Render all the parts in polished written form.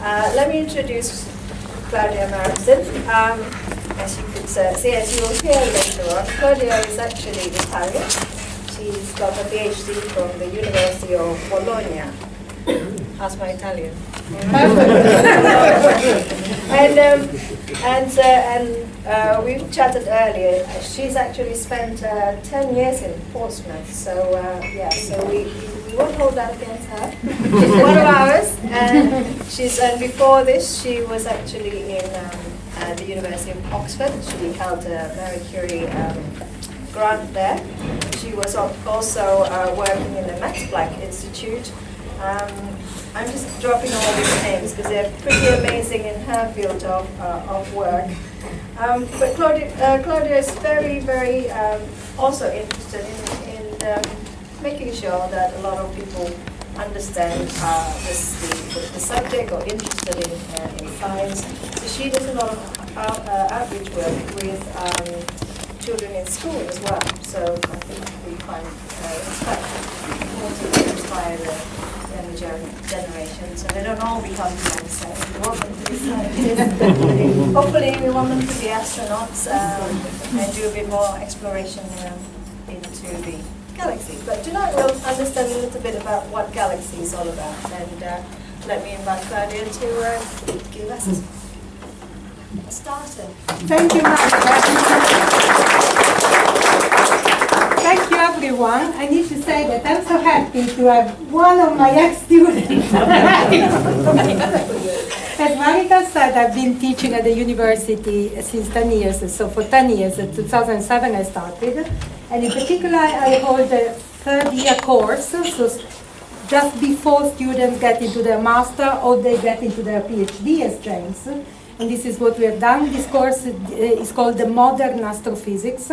Let me introduce Claudia Maraston. As you could see, as you will hear later on, Claudia is actually Italian. She's got a PhD from the University of Bologna. How's my Italian? and we've chatted earlier. She's actually spent 10 years in Portsmouth. So yeah, so we won't hold that against her. She's one of ours, and before this, she was actually in the University of Oxford. She held a Marie Curie grant there. She was also working in the Max Planck Institute. I'm just dropping all these names because they're pretty amazing in her field of work. But Claudia is very, very also interested in making sure that a lot of people understand the subject or interested in science. So she does a lot of outreach work with children in school as well. So I think we find important to inspire the younger generations, and they don't all become scientists. We want them to be scientists. Hopefully, we want them to be astronauts and do a bit more exploration into the galaxies. But tonight we'll understand a little bit about what galaxy is all about. And let me invite Claudia to give us a starter. Thank you, Martha. Thank you, everyone. I need to say that I'm so happy to have one of my ex-students. As Marika said, I've been teaching at the university since 10 years. So for 10 years, in 2007 I started. And in particular, I hold a third-year course, so just before students get into their master or they get into their PhD, as James. And this is what we have done. This course is called the Modern Astrophysics.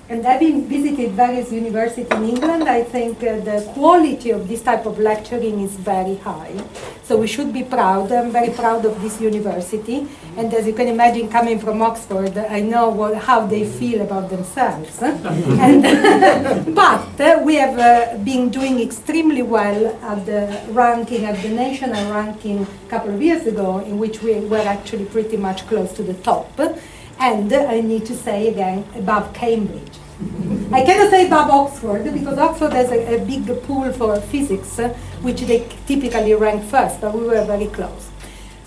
And having visited various universities in England, I think the quality of this type of lecturing is very high. So we should be proud. I'm very proud of this university. And as you can imagine, coming from Oxford, I know how they feel about themselves. But we have been doing extremely well at the ranking, at the national ranking a couple of years ago, in which we were actually pretty much close to the top. And I need to say again, above Cambridge. I cannot say above Oxford, because Oxford has a big pool for physics, which they typically rank first, but we were very close.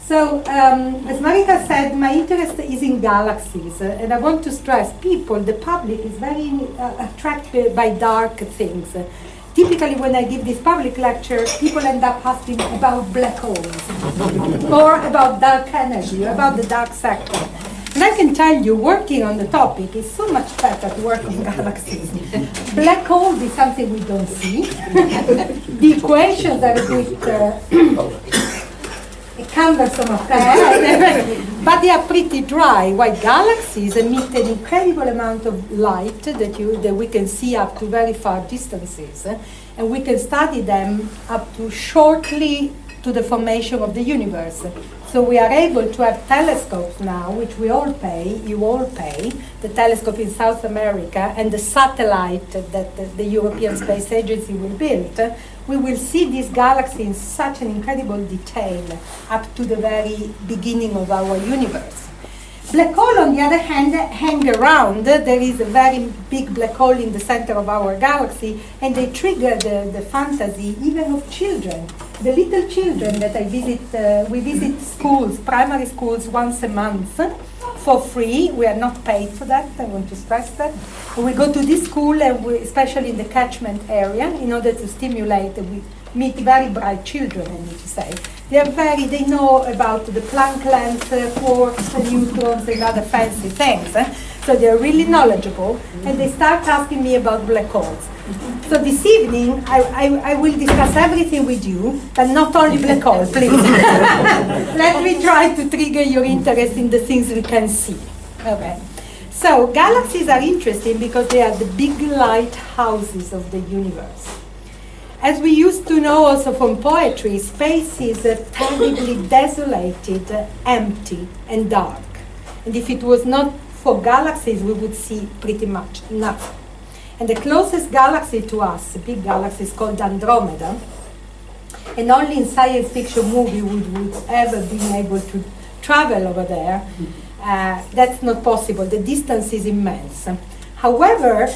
So, as Marika said, my interest is in galaxies, and I want to stress people, the public is very attracted by dark things. Typically, when I give this public lecture, people end up asking about black holes, or about dark energy, or about the dark sector. And I can tell you, working on the topic is so much better to work on galaxies. Black holes is something we don't see. The equations are a bit cumbersome, but they are pretty dry. While galaxies emit an incredible amount of light that we can see up to very far distances, and we can study them up to shortly to the formation of the universe. So we are able to have telescopes now, which we all pay, you all pay, the telescope in South America and the satellite that the European Space Agency will build. We will see this galaxy in such an incredible detail up to the very beginning of our universe. Black hole, on the other hand, hang around. There is a very big black hole in the center of our galaxy, and they trigger the fantasy even of children. The little children that I visit, we visit schools, primary schools, once a month for free. We are not paid for that, I want to stress that. We go to this school, and especially in the catchment area, in order to stimulate. We meet very bright children, I need to say. They know about the Planck length, quarks, neutrons, and other fancy things. So they're really knowledgeable, and they start asking me about black holes. So this evening, I will discuss everything with you, but not only black holes, please. Let me try to trigger your interest in the things we can see. Okay. So galaxies are interesting because they are the big lighthouses of the universe. As we used to know also from poetry, space is terribly desolated, empty, and dark. And if it was not for galaxies, we would see pretty much nothing. And the closest galaxy to us, a big galaxy, is called Andromeda. and only in science fiction movie would ever been able to travel over there. That's not possible. The distance is immense. However,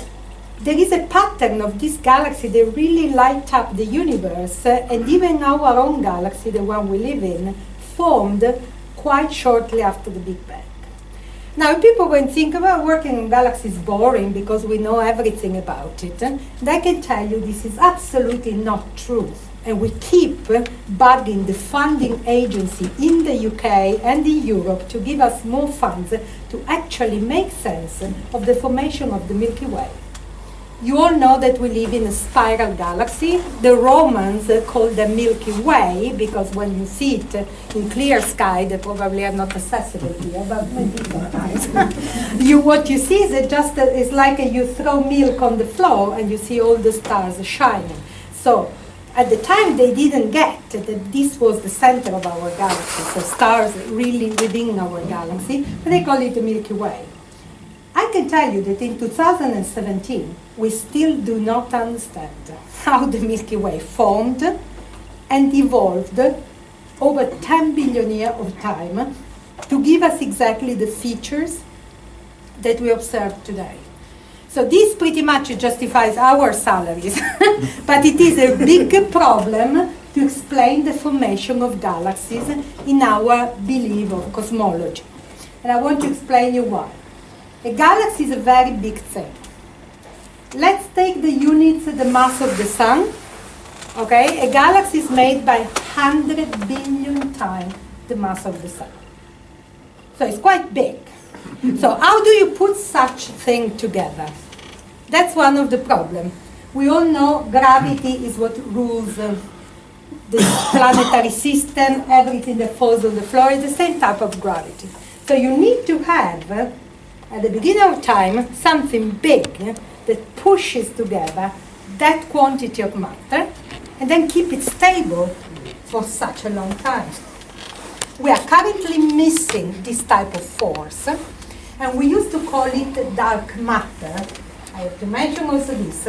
there is a pattern of this galaxy that really light up the universe, and even our own galaxy, the one we live in, formed quite shortly after the Big Bang. Now, people will think about working in galaxies boring because we know everything about it. And I can tell you this is absolutely not true. And we keep bugging the funding agency in the UK and in Europe to give us more funds to actually make sense of the formation of the Milky Way. You all know that we live in a spiral galaxy. The Romans called the Milky Way because when you see it in clear sky, they probably are not accessible here, but maybe sometimes. What you see is it's like you throw milk on the floor and you see all the stars shining. So at the time they didn't get that this was the center of our galaxy, so stars really within our galaxy, but they call it the Milky Way. I can tell you that in 2017, we still do not understand how the Milky Way formed and evolved over 10 billion years of time to give us exactly the features that we observe today. So this pretty much justifies our salaries, but it is a big problem to explain the formation of galaxies in our belief of cosmology. And I want to explain you why. A galaxy is a very big thing. Let's take the units, the mass of the sun. Okay, a galaxy is made by 100 billion times the mass of the sun. So it's quite big. So how do you put such thing together? That's one of the problems. We all know gravity is what rules the planetary system. Everything that falls on the floor is the same type of gravity. So you need to have, at the beginning of time, something big that pushes together that quantity of matter and then keep it stable for such a long time. We are currently missing this type of force, and we used to call it dark matter. I have to mention also this.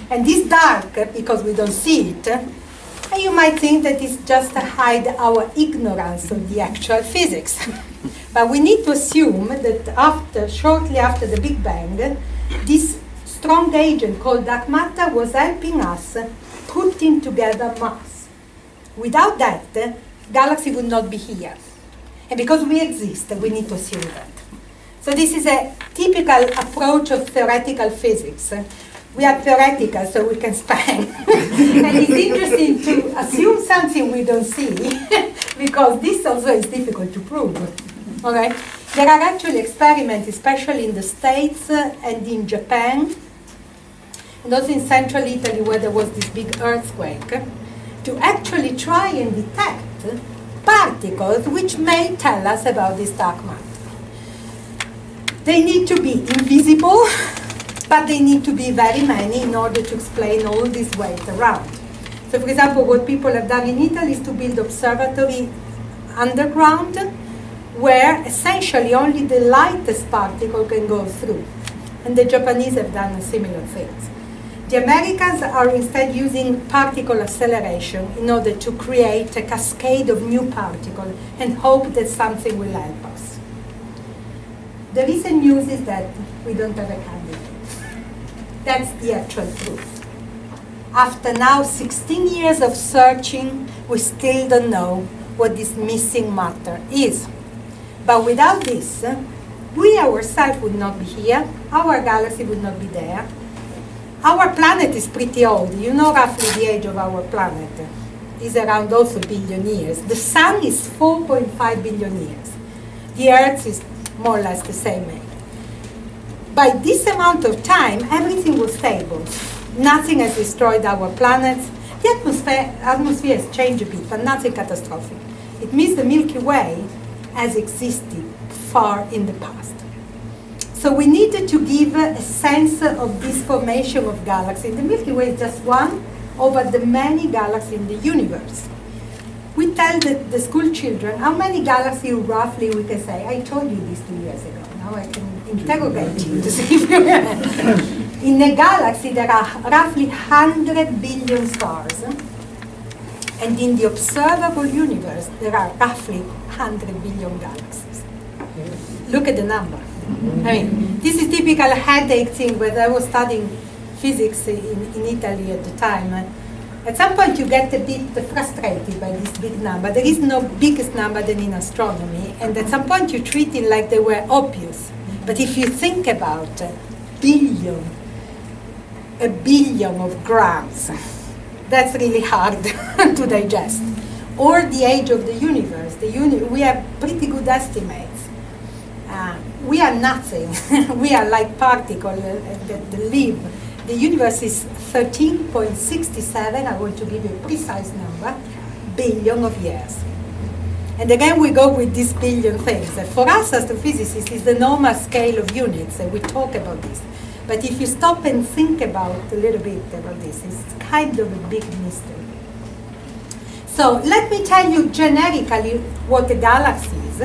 And this dark, because we don't see it, and you might think that it's just to hide our ignorance of the actual physics. But we need to assume that shortly after the Big Bang, this strong agent called dark matter was helping us putting together mass. Without that, galaxy would not be here. And because we exist, we need to assume that. So this is a typical approach of theoretical physics. We are theoretical, so we can span. And it's interesting to assume something we don't see, because this also is difficult to prove. Okay? There are actually experiments, especially in the States and in Japan, and also in central Italy where there was this big earthquake, to actually try and detect particles which may tell us about this dark matter. They need to be invisible, but they need to be very many in order to explain all this weight around. So for example, what people have done in Italy is to build observatory underground where essentially only the lightest particle can go through. And the Japanese have done similar things. The Americans are instead using particle acceleration in order to create a cascade of new particles and hope that something will help us. The recent news is that we don't have a candidate. That's the actual truth. After now 16 years of searching, we still don't know what this missing matter is. But without this, we ourselves would not be here, our galaxy would not be there. Our planet is pretty old. You know roughly the age of our planet is around also billion years. The sun is 4.5 billion years. The Earth is more or less the same age. By this amount of time, everything was stable. Nothing has destroyed our planet. The atmosphere has changed a bit, but nothing catastrophic. It means the Milky Way has existed far in the past. So we needed to give a sense of this formation of galaxies. The Milky Way is just one over the many galaxies in the universe. We tell the school children how many galaxies roughly we can say. I told you this 2 years ago. Now I can interrogate you to see if you can. In a galaxy there are roughly 100 billion stars. And in the observable universe, there are roughly 100 billion galaxies. Look at the number. I mean, this is typical headache thing. When I was studying physics in Italy at the time, at some point you get a bit frustrated by this big number. There is no biggest number than in astronomy, and at some point you treat it like they were obvious. But if you think about a billion of grams, that's really hard to digest. Or the age of the universe. We have pretty good estimates. We are nothing. We are like particles that live. The universe is 13.67, I want to give you a precise number, billion of years. And again, we go with this billion things. For us, astrophysicists, it's the normal scale of units, and we talk about this. But if you stop and think about a little bit about this, it's kind of a big mystery. So let me tell you generically what a galaxy is.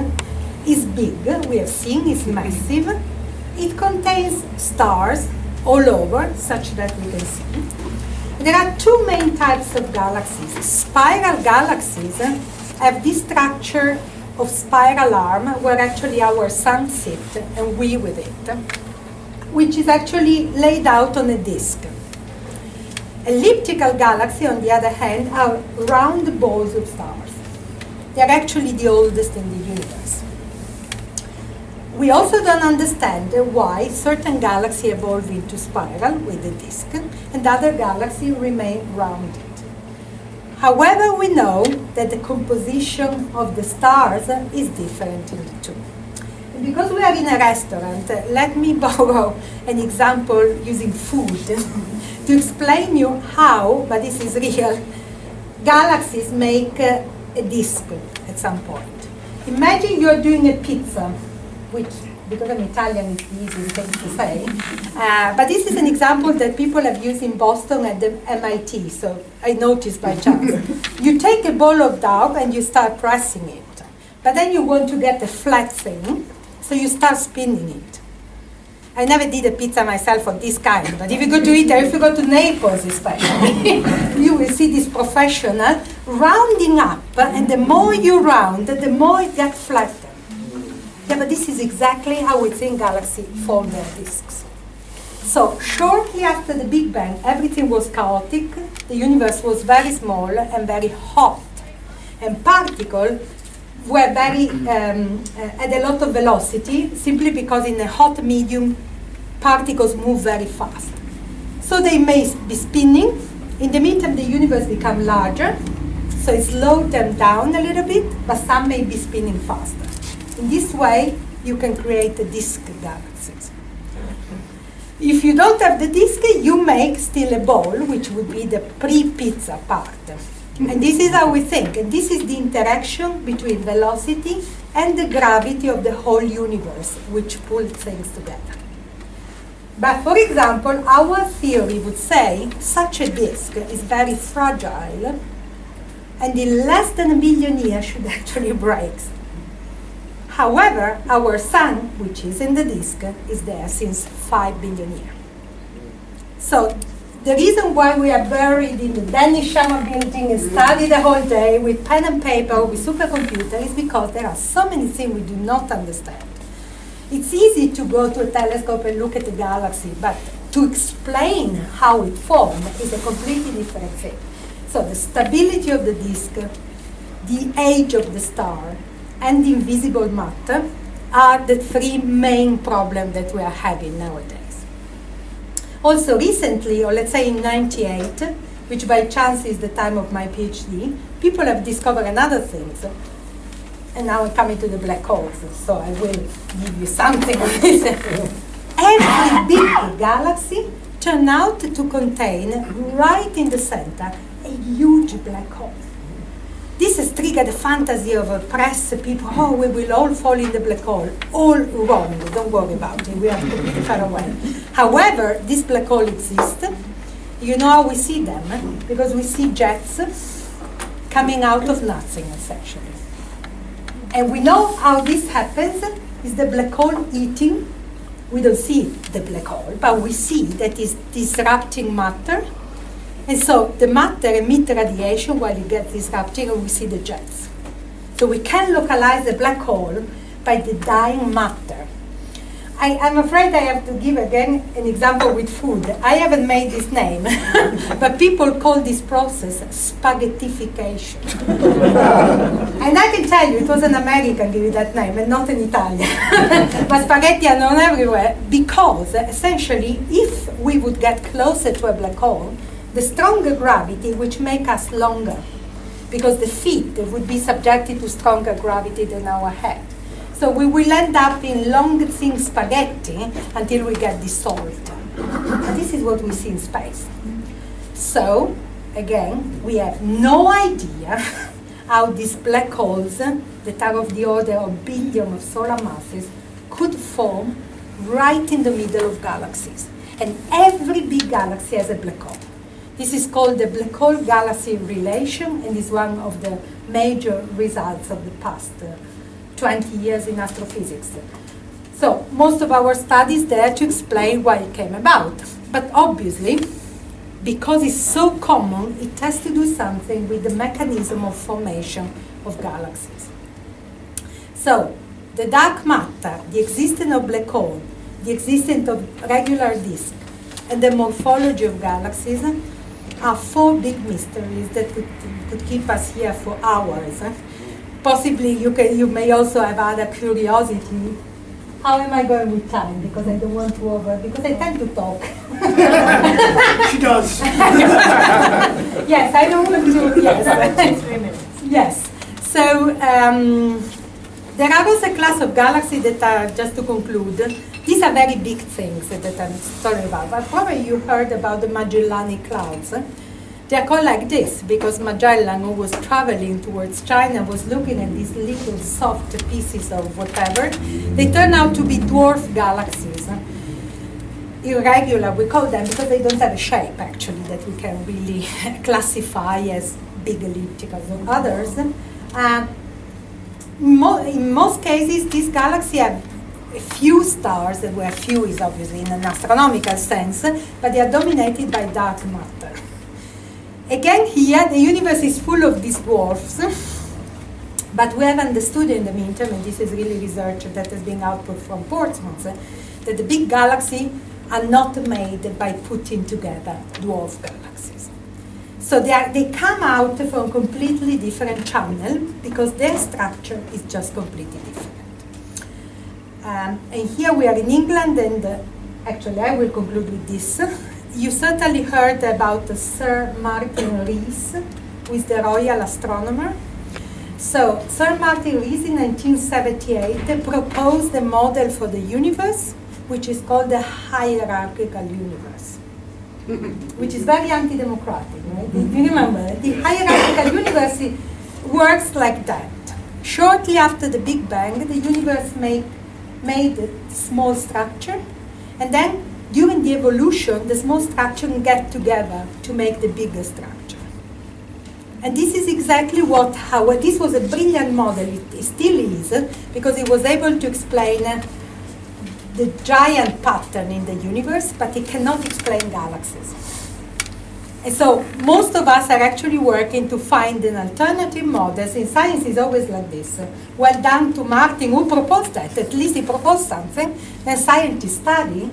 It's big, we have seen, it's massive. It contains stars all over, such that we can see. There are two main types of galaxies. Spiral galaxies have this structure of spiral arm where actually our sun sits and we with it, which is actually laid out on a disk. Elliptical galaxies, on the other hand, are round balls of stars. They are actually the oldest in the universe. We also don't understand why certain galaxies evolve into spiral with a disk and other galaxies remain rounded. However, we know that the composition of the stars is different in the two. And because we are in a restaurant, let me borrow an example using food to explain you how, but this is real, galaxies make a disk at some point. Imagine you're doing a pizza, which, because I'm Italian, it's the easiest thing to say. But this is an example that people have used in Boston at the MIT, so I noticed by chance. You take a ball of dough and you start pressing it. But then you want to get a flat thing, so you start spinning it. I never did a pizza myself of this kind, but if you go to Italy, if you go to Naples especially, you will see this professional rounding up, and the more you round, the more it gets flatter. Yeah, but this is exactly how we think galaxies form their disks. So, shortly after the Big Bang, everything was chaotic, the universe was very small and very hot, and particles were had a lot of velocity, simply because in a hot medium, particles move very fast. So they may be spinning. In the meantime, the universe becomes larger, so it slowed them down a little bit, but some may be spinning faster. In this way, you can create a disk galaxies. If you don't have the disk, you make still a ball, which would be the pre-pizza part. And this is how we think. And this is the interaction between velocity and the gravity of the whole universe, which pull things together. But for example, our theory would say such a disk is very fragile, and in less than a billion years should actually break. However, our sun, which is in the disk, is there since 5 billion years. So the reason why we are buried in the Danish summer building and study the whole day with pen and paper, with supercomputer, is because there are so many things we do not understand. It's easy to go to a telescope and look at the galaxy, but to explain how it formed is a completely different thing. So the stability of the disk, the age of the star, and the invisible matter are the three main problems that we are having nowadays. Also recently, or let's say in '98, which by chance is the time of my PhD, people have discovered another thing. And now I'm coming to the black holes, so I will give you something on this. Every big galaxy turned out to contain, right in the center, a huge black hole. This has triggered the fantasy of press people, oh, we will all fall in the black hole. All wrong, don't worry about it, we are completely far away. However, this black hole exists. You know how we see them? Because we see jets coming out of nothing, essentially. And we know how this happens, is the black hole eating. We don't see the black hole, but we see that it's disrupting matter, And so the matter emits radiation while it gets disrupted, and we see the jets. So we can localize the black hole by the dying matter. I'm afraid I have to give again an example with food. I haven't made this name, but people call this process spaghettification. And I can tell you, it was an American gave it that name and not an Italian. But spaghetti are known everywhere because essentially, if we would get closer to a black hole, the stronger gravity which make us longer, because the feet would be subjected to stronger gravity than our head. So we will end up in long, thin spaghetti until we get dissolved. And this is what we see in space. So, again, we have no idea how these black holes that are of the order of billions of solar masses could form right in the middle of galaxies. And every big galaxy has a black hole. This is called the black hole galaxy relation, and is one of the major results of the past 20 years in astrophysics. So most of our studies there to explain why it came about. But obviously, because it's so common, it has to do something with the mechanism of formation of galaxies. So the dark matter, the existence of black hole, the existence of regular disk, and the morphology of galaxies are four big mysteries that could keep us here for hours. Possibly you may also have other curiosity. How am I going with time? Because I don't want to because I tend to talk. She does. Yes, I don't want to, yes. 3 minutes. Yes, so there are also a class of galaxies that are, just to conclude, these are very big things that I'm talking about. But probably you heard about the Magellanic Clouds. They are called like this because Magellan, who was traveling towards China, was looking at these little soft pieces of whatever. They turn out to be dwarf galaxies. Irregular, we call them, because they don't have a shape, actually, that we can really classify as big ellipticals or others. In most cases, these galaxies have a few stars, where few is obviously in an astronomical sense, but they are dominated by dark matter. Again, here, the universe is full of these dwarfs, but we have understood in the meantime, and this is really research that has been output from Portsmouth, that the big galaxies are not made by putting together dwarf galaxies. So they come out from completely different channels because their structure is just completely different. And here we are in England, and actually I will conclude with this. You certainly heard about Sir Martin Rees, who is the Royal Astronomer. So Sir Martin Rees in 1978 proposed a model for the universe, which is called the hierarchical universe, which is very anti-democratic, right? Do you remember? The hierarchical universe works like that. Shortly after the Big Bang, the universe made a small structure, and then during the evolution, the small structure get together to make the bigger structure. And this is exactly how this was a brilliant model, it still is, because it was able to explain the giant pattern in the universe, but it cannot explain galaxies. And so most of us are actually working to find an alternative model. In science is always like this. Well done to Martin, who proposed that. At least he proposed something. Then scientists study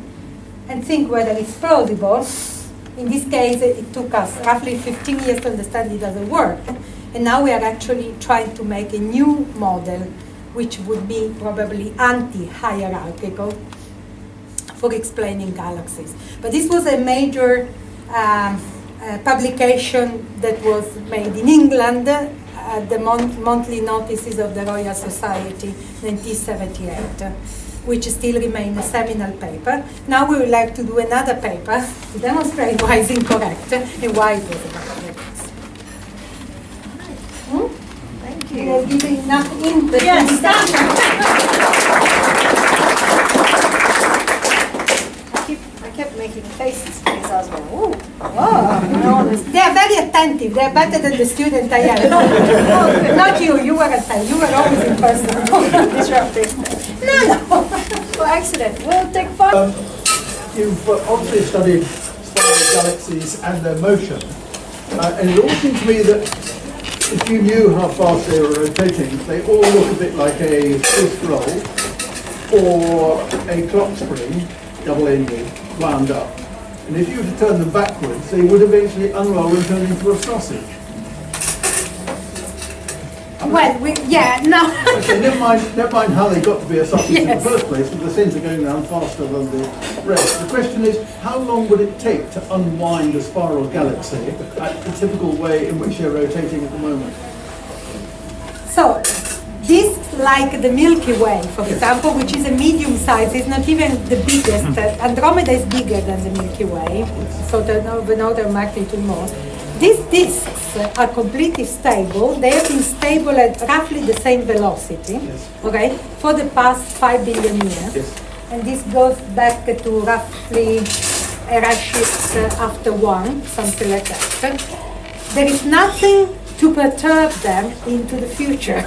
and think whether it's plausible. In this case, it took us roughly 15 years to understand it doesn't work. And now we are actually trying to make a new model, which would be probably anti-hierarchical for explaining galaxies. But this was a major publication that was made in England, the monthly notices of the Royal Society, 1978. Which still remains a seminal paper. Now we would like to do another paper to demonstrate why it's incorrect and why it was about Thank Did I give you enough input? Yes. I kept making faces because I was going, ooh, whoa. They are very attentive. They are better than the student I am. Not you. You were attentive. You were always in person. Disrupting. No. Well, excellent. We'll take part. You've obviously studied spiral galaxies and their motion. And it all seems to me that if you knew how fast they were rotating, they all look a bit like a Swiss roll or a clock spring, double-ended, wound up. And if you were to turn them backwards, they would eventually unroll and turn into a sausage. Well, no. Okay, never mind how they got to be a sausage in Yes. the first place, but the sense of going round faster than the rest. The question is, how long would it take to unwind a spiral galaxy at the typical way in which they're rotating at the moment? So, this, like the Milky Way, for example, which is a medium size, is not even the biggest. Andromeda is bigger than the Milky Way, so of another magnitude more. These disks are completely stable. They have been stable at roughly the same velocity, okay, for the past 5 billion years. Yes. And this goes back to roughly a redshift after 1, something like that. There is nothing to perturb them into the future.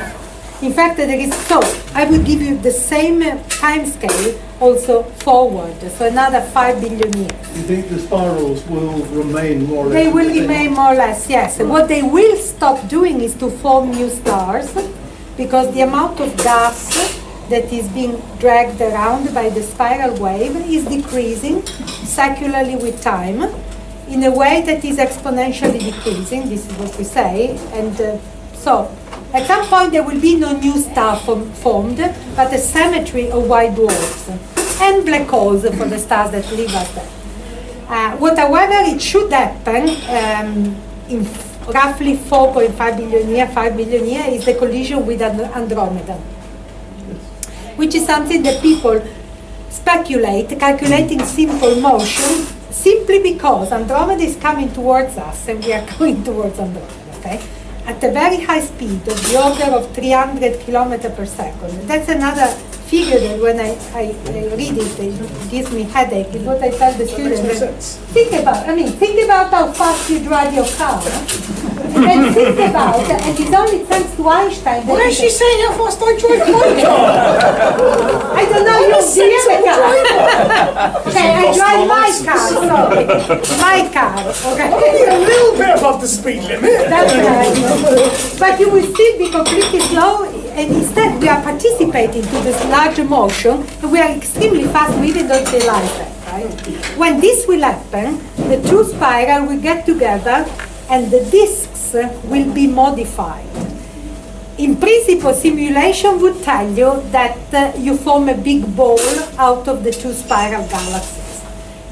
In fact, there is, so I would give you the same time scale also forward, so another 5 billion years. You think the spirals will remain more or less? They will the same? remain more or less, yes. What they will stop doing is to form new stars, because the amount of gas that is being dragged around by the spiral wave is decreasing secularly with time in a way that is exponentially decreasing. This is what we say. And so at some point there will be no new star formed, but a symmetry of white dwarfs and black holes for the stars that leave us there. What, however, it should happen in roughly 4.5 billion years, 5 billion years, is the collision with Andromeda, which is something that people speculate, calculating simple motion, simply because Andromeda is coming towards us and we are going towards Andromeda, okay? At a very high speed of the order of 300 kilometers per second. That's another figure that when I read it gives me headache. Is what I tell the students. Think about how fast you drive your car. And then think about, and it's only thanks to Einstein that Why is she saying how fast I drive my car? I don't know, you do you have a car? Okay, I drive my car, sorry. My car, okay? Only a little bit above the speed limit. That's right. But you will still be completely slow, and instead we are participating to this large motion, and we are extremely fast, we even don't realize that, right? When this will happen, the two spirals will get together, and the disks will be modified. In principle, simulation would tell you that you form a big ball out of the two spiral galaxies.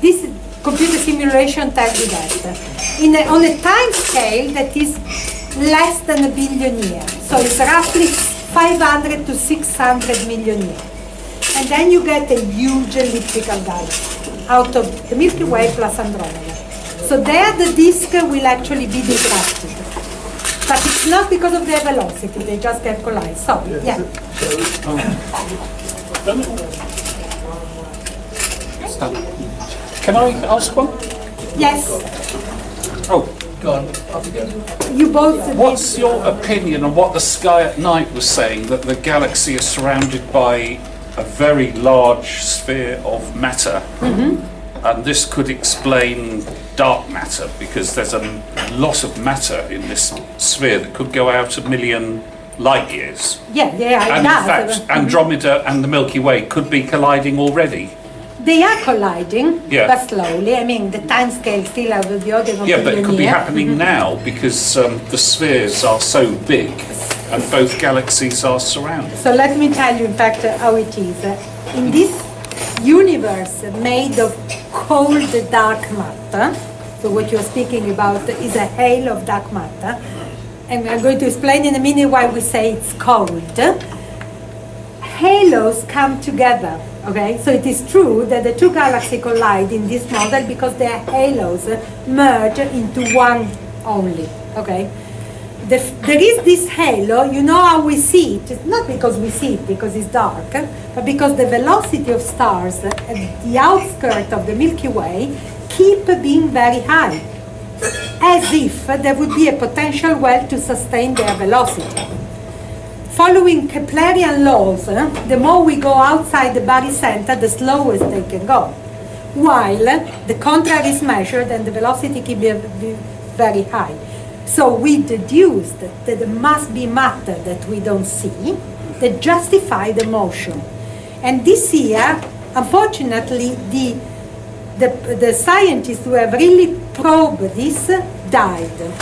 This computer simulation tells you that. On a time scale that is less than 1 billion years. So it's roughly 500 to 600 million years. And then you get a huge elliptical galaxy out of the Milky Way plus Andromeda. So there the disk will actually be disrupted. But it's not because of their velocity, they just get collide. So, yeah. Can I ask one? Yes, Oh, Go on, off you go. you both. what's your opinion on what the Sky at Night was saying, that the galaxy is surrounded by a very large sphere of matter, and this could explain dark matter, because there's a lot of matter in this sphere that could go out 1 million light years. Yeah, And in fact, Andromeda and the Milky Way could be colliding already. They are colliding, Yeah. but slowly. I mean, the time scale still of the order of Yeah, but it billion could be years. happening now because the spheres are so big and both galaxies are surrounded. So let me tell you, in fact, how it is. In this universe made of cold dark matter, so what you're speaking about is a halo of dark matter, and I'm going to explain in a minute why we say it's cold. Halos come together, okay? So it is true that the two galaxies collide in this model because their halos merge into one only, okay? There is this halo, you know how we see it. It's not because we see it, because it's dark, but because the velocity of stars at the outskirts of the Milky Way keep being very high, as if there would be a potential well to sustain their velocity. Following Keplerian laws, the more we go outside the barycenter, the slowest they can go. While the contrary is measured and the velocity keeps very high. So we deduced that there must be matter that we don't see that justify the motion. And this year, unfortunately, the scientists who have really probed this died.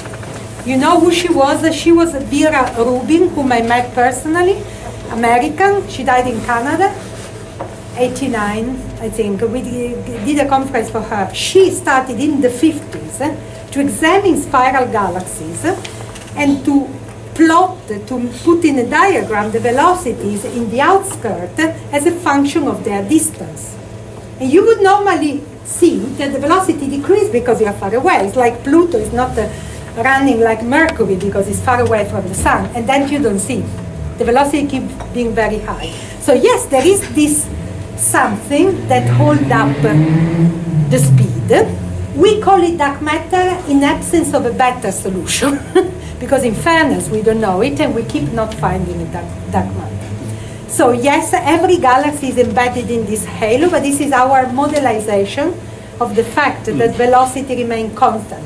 You know who she was? She was Vera Rubin, whom I met personally, American. She died in Canada, 89, I think. We did a conference for her. She started in the 50s to examine spiral galaxies and to plot, to put in a diagram the velocities in the outskirts as a function of their distance. And you would normally see that the velocity decreases because you are far away. It's like Pluto is not running like Mercury because it's far away from the sun, and then you don't see. The velocity keeps being very high. So yes, there is this something that holds up the speed. We call it dark matter in absence of a better solution, because in fairness we don't know it and we keep not finding a dark matter. So yes, every galaxy is embedded in this halo, but this is our modelization of the fact that velocity remains constant.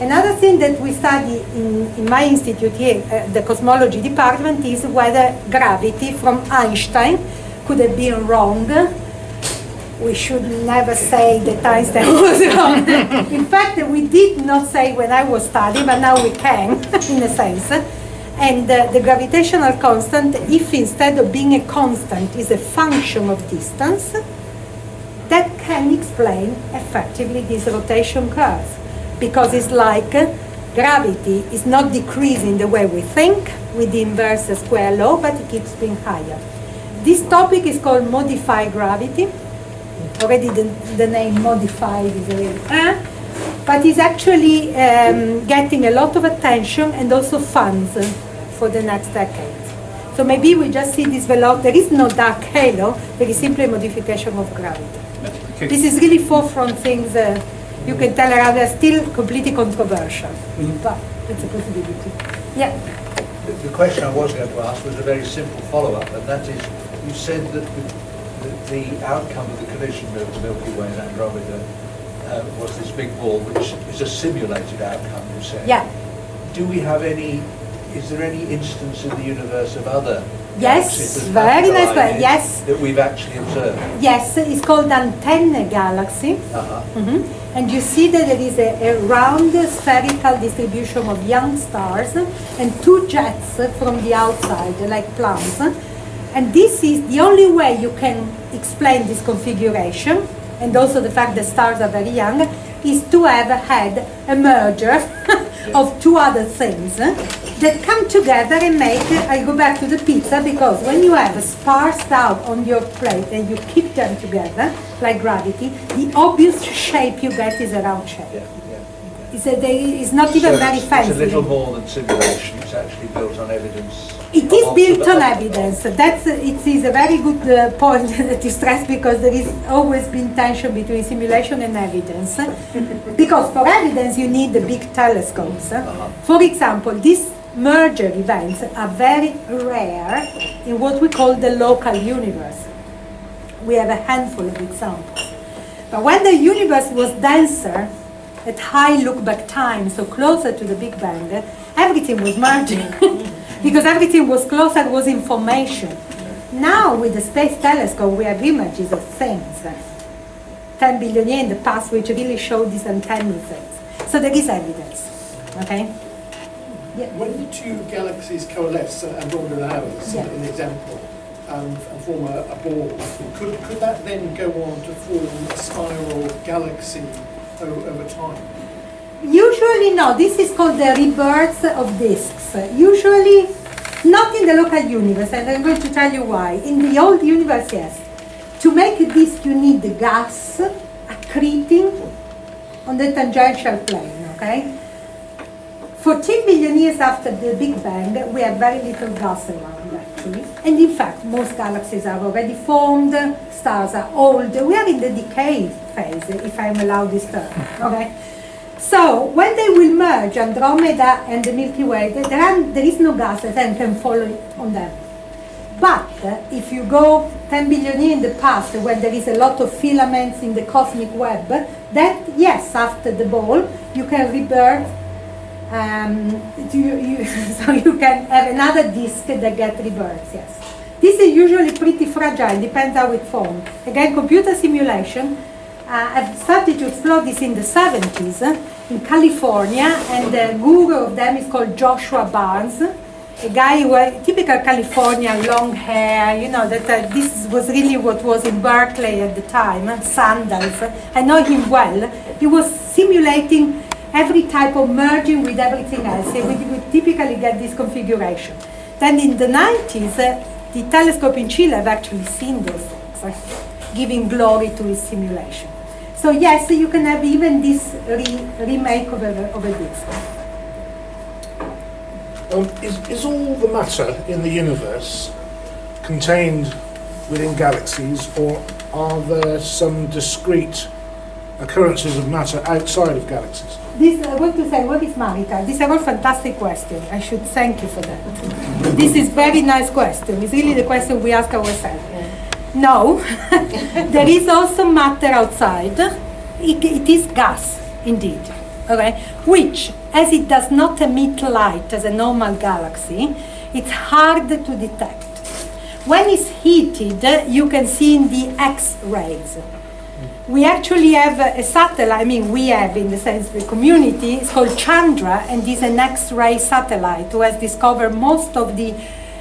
Another thing that we study in my institute here, the cosmology department, is whether gravity from Einstein could have been wrong. We should never say that Einstein was wrong. In fact, we did not say when I was studying, but now we can, in a sense. And the gravitational constant, if instead of being a constant is a function of distance, that can explain effectively this rotation curve. Because it's like gravity is not decreasing the way we think with the inverse square law, but it keeps being higher. This topic is called modified gravity. Already the name modified is a little, but it's actually getting a lot of attention and also funds for the next decades. So maybe we just see this velocity. There is no dark halo, there is simply a modification of gravity. Okay. This is really forefront things you can tell around, they're still completely controversial, but it's a possibility. Yeah. The question I was going to ask was a very simple follow-up, and that is, you said that the outcome of the collision of the Milky Way and Andromeda was this big ball, which is a simulated outcome, you said. Yeah. Do we have any, is there any instance in the universe of other Yes, galaxies that have very nice collided one, yes. that we've actually observed? Yes, it's called antenne galaxy. And you see that there is a round spherical distribution of young stars and two jets from the outside, like plants. And this is the only way you can explain this configuration, and also the fact that stars are very young, is to have had a merger of two other things that come together and make, I go back to the pizza, because when you have sparsed out on your plate and you keep them together, like gravity, the obvious shape you get is a round shape. Yeah. It's not even very fancy. It's a little more than simulation, it's actually built on evidence. It is built on evidence. It is a very good point to stress, because there is always been tension between simulation and evidence. Because for evidence you need the big telescopes. For example, these merger events are very rare in what we call the local universe. We have a handful of examples. But when the universe was denser, at high look-back time, so closer to the Big Bang, everything was merging. Because everything was closer, was information. Now, with the Space Telescope, we have images of things, 10 billion years in the past, which really show these antennae things. So there is evidence, okay? Yeah. When the two galaxies coalesce, Andromeda and ours, in the example, and form a ball, could that then go on to form a spiral galaxy over time? Usually no, this is called the rebirth of disks. Usually not in the local universe, and I'm going to tell you why. In the old universe, yes. To make a disk you need the gas accreting on the tangential plane, okay? 14 billion years after the Big Bang, we have very little gas around, actually. And in fact, most galaxies are already formed, stars are old. We are in the decay phase, if I'm allowed this term, okay? So, when they will merge, Andromeda and the Milky Way, there is no gas that can follow on them. But if you go 10 billion years in the past, when there is a lot of filaments in the cosmic web, that, yes, after the ball, you can rebirth So you can have another disk that gets reversed, yes. This is usually pretty fragile, depends how it formed. Again, computer simulation. I've started to explore this in the 70s in California, and the guru of them is called Joshua Barnes, a guy who had typical California, long hair, you know, that this was really what was in Berkeley at the time, sandals. I know him well. He was simulating every type of merging with everything else. We would typically get this configuration. Then in the 90s, the telescope in Chile have actually seen those things, giving glory to his simulation. So yes, you can have even this remake of a disk. Is all the matter in the universe contained within galaxies, or are there some discrete occurrences of matter outside of galaxies? This, I want to say, what is Marita? This is a very fantastic question. I should thank you for that. This is very nice question. It's really the question we ask ourselves. No, there is also matter outside. It is gas, indeed. Okay, which, as it does not emit light as a normal galaxy, it's hard to detect. When it's heated, you can see in the X-rays. We actually have a satellite, I mean we have in the sense the community, it's called Chandra, and is an X-ray satellite who has discovered most of the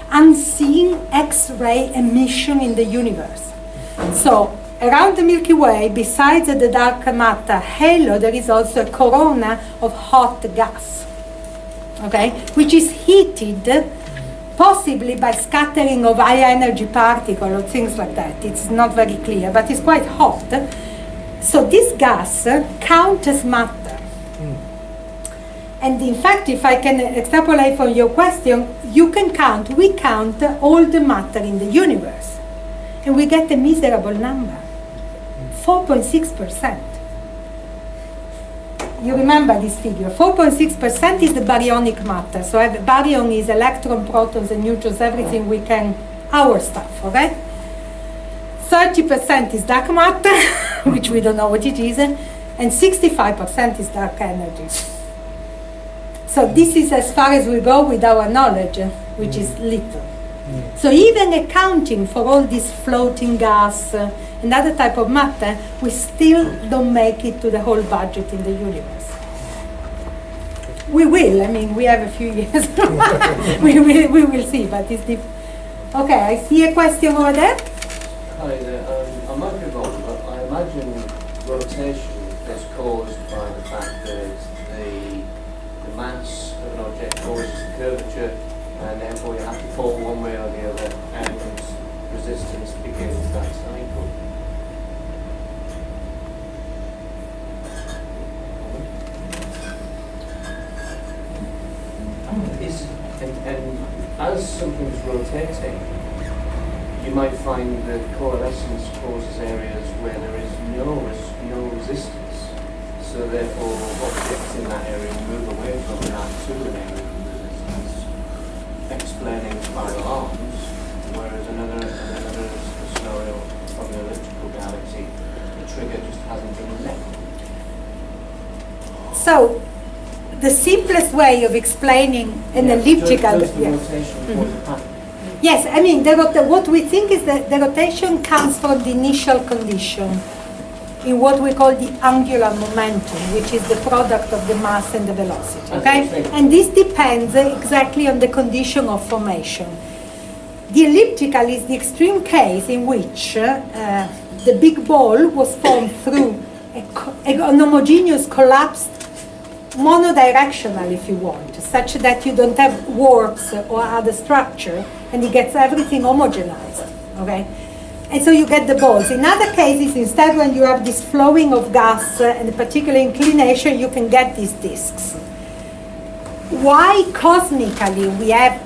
unseen X-ray emission in the universe. So around the Milky Way, besides the dark matter halo, there is also a corona of hot gas, okay, which is heated possibly by scattering of high energy particles or things like that. It's not very clear, but it's quite hot. So this gas counts as matter. And in fact, if I can extrapolate from your question, we count all the matter in the universe. And we get a miserable number, 4.6%. You remember this figure, 4.6% is the baryonic matter. So baryon is electron, protons, and neutrons, everything we can, our stuff, okay? 30% is dark matter, which we don't know what it is, and 65% is dark energy. So this is as far as we go with our knowledge, which is little. So even accounting for all this floating gas and other type of matter, we still don't make it to the whole budget in the universe. We will, I mean, we have a few years. we will see, but it's different. Okay, I see a question over there. Hi there, I might be wrong, but I imagine rotation is caused by the fact that the mass of an object causes curvature, and therefore you have to fall one way or the other, and resistance begins that cycle. And as something's rotating, you might find that coalescence causes areas where there is no resistance. So therefore, objects in that area move away from that to an area of resistance, explaining spiral arms. Whereas another scenario from the elliptical galaxy, the trigger just hasn't been met. So, the simplest way of explaining an elliptical. Does the rotation cause a pattern? Yes, I mean, what we think is that the rotation comes from the initial condition in what we call the angular momentum, which is the product of the mass and the velocity, okay? And this depends exactly on the condition of formation. The elliptical is the extreme case in which the big ball was formed through an homogeneous collapsed monodirectional, if you want, such that you don't have warps or other structure, and it gets everything homogenized, okay? And so you get the balls. In other cases, instead, when you have this flowing of gas and a particular inclination, you can get these disks. Why cosmically we have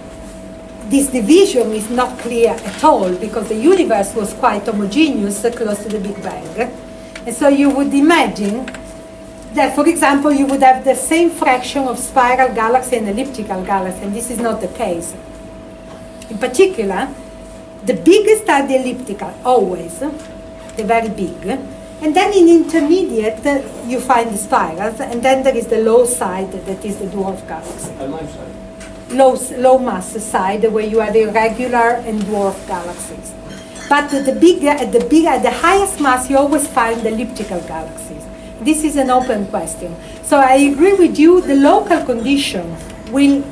this division is not clear at all, because the universe was quite homogeneous close to the Big Bang. And so you would imagine that, for example, you would have the same fraction of spiral galaxy and elliptical galaxy, and this is not the case. In particular, the biggest are the elliptical, always, the very big, And then in intermediate, you find the spirals, and then there is the low side that is the dwarf galaxy. A life side. Low mass side where you have irregular and dwarf galaxies. But at the highest mass, you always find elliptical galaxies. This is an open question. So I agree with you, the local condition will,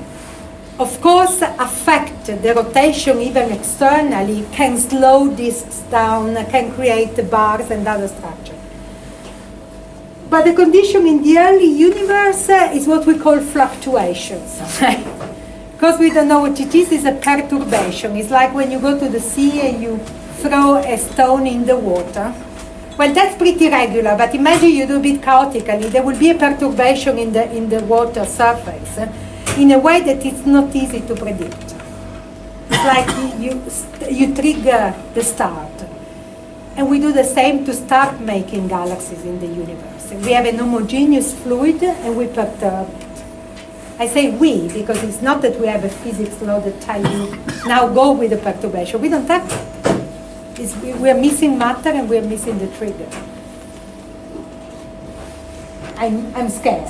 of course, affect the rotation even externally, can slow disks down, can create bars and other structure. But the condition in the early universe is what we call fluctuations. Because we don't know what it is a perturbation. It's like when you go to the sea and you throw a stone in the water. Well, that's pretty regular, but imagine you do it chaotically. There will be a perturbation in the water surface in a way that it's not easy to predict. It's like you trigger the start. And we do the same to start making galaxies in the universe. We have an homogeneous fluid and we perturb it. I say we because it's not that we have a physics law that tells you now go with the perturbation. We don't have that. We are missing matter and we are missing the trigger. I'm scared.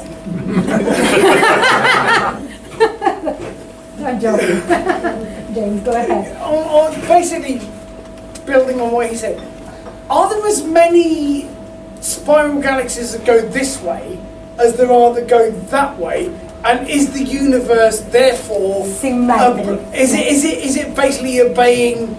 I'm joking. James, go ahead. Basically, building on what he said, are there as many spiral galaxies that go this way as there are that go that way? And is the universe therefore symmetric? Is it basically obeying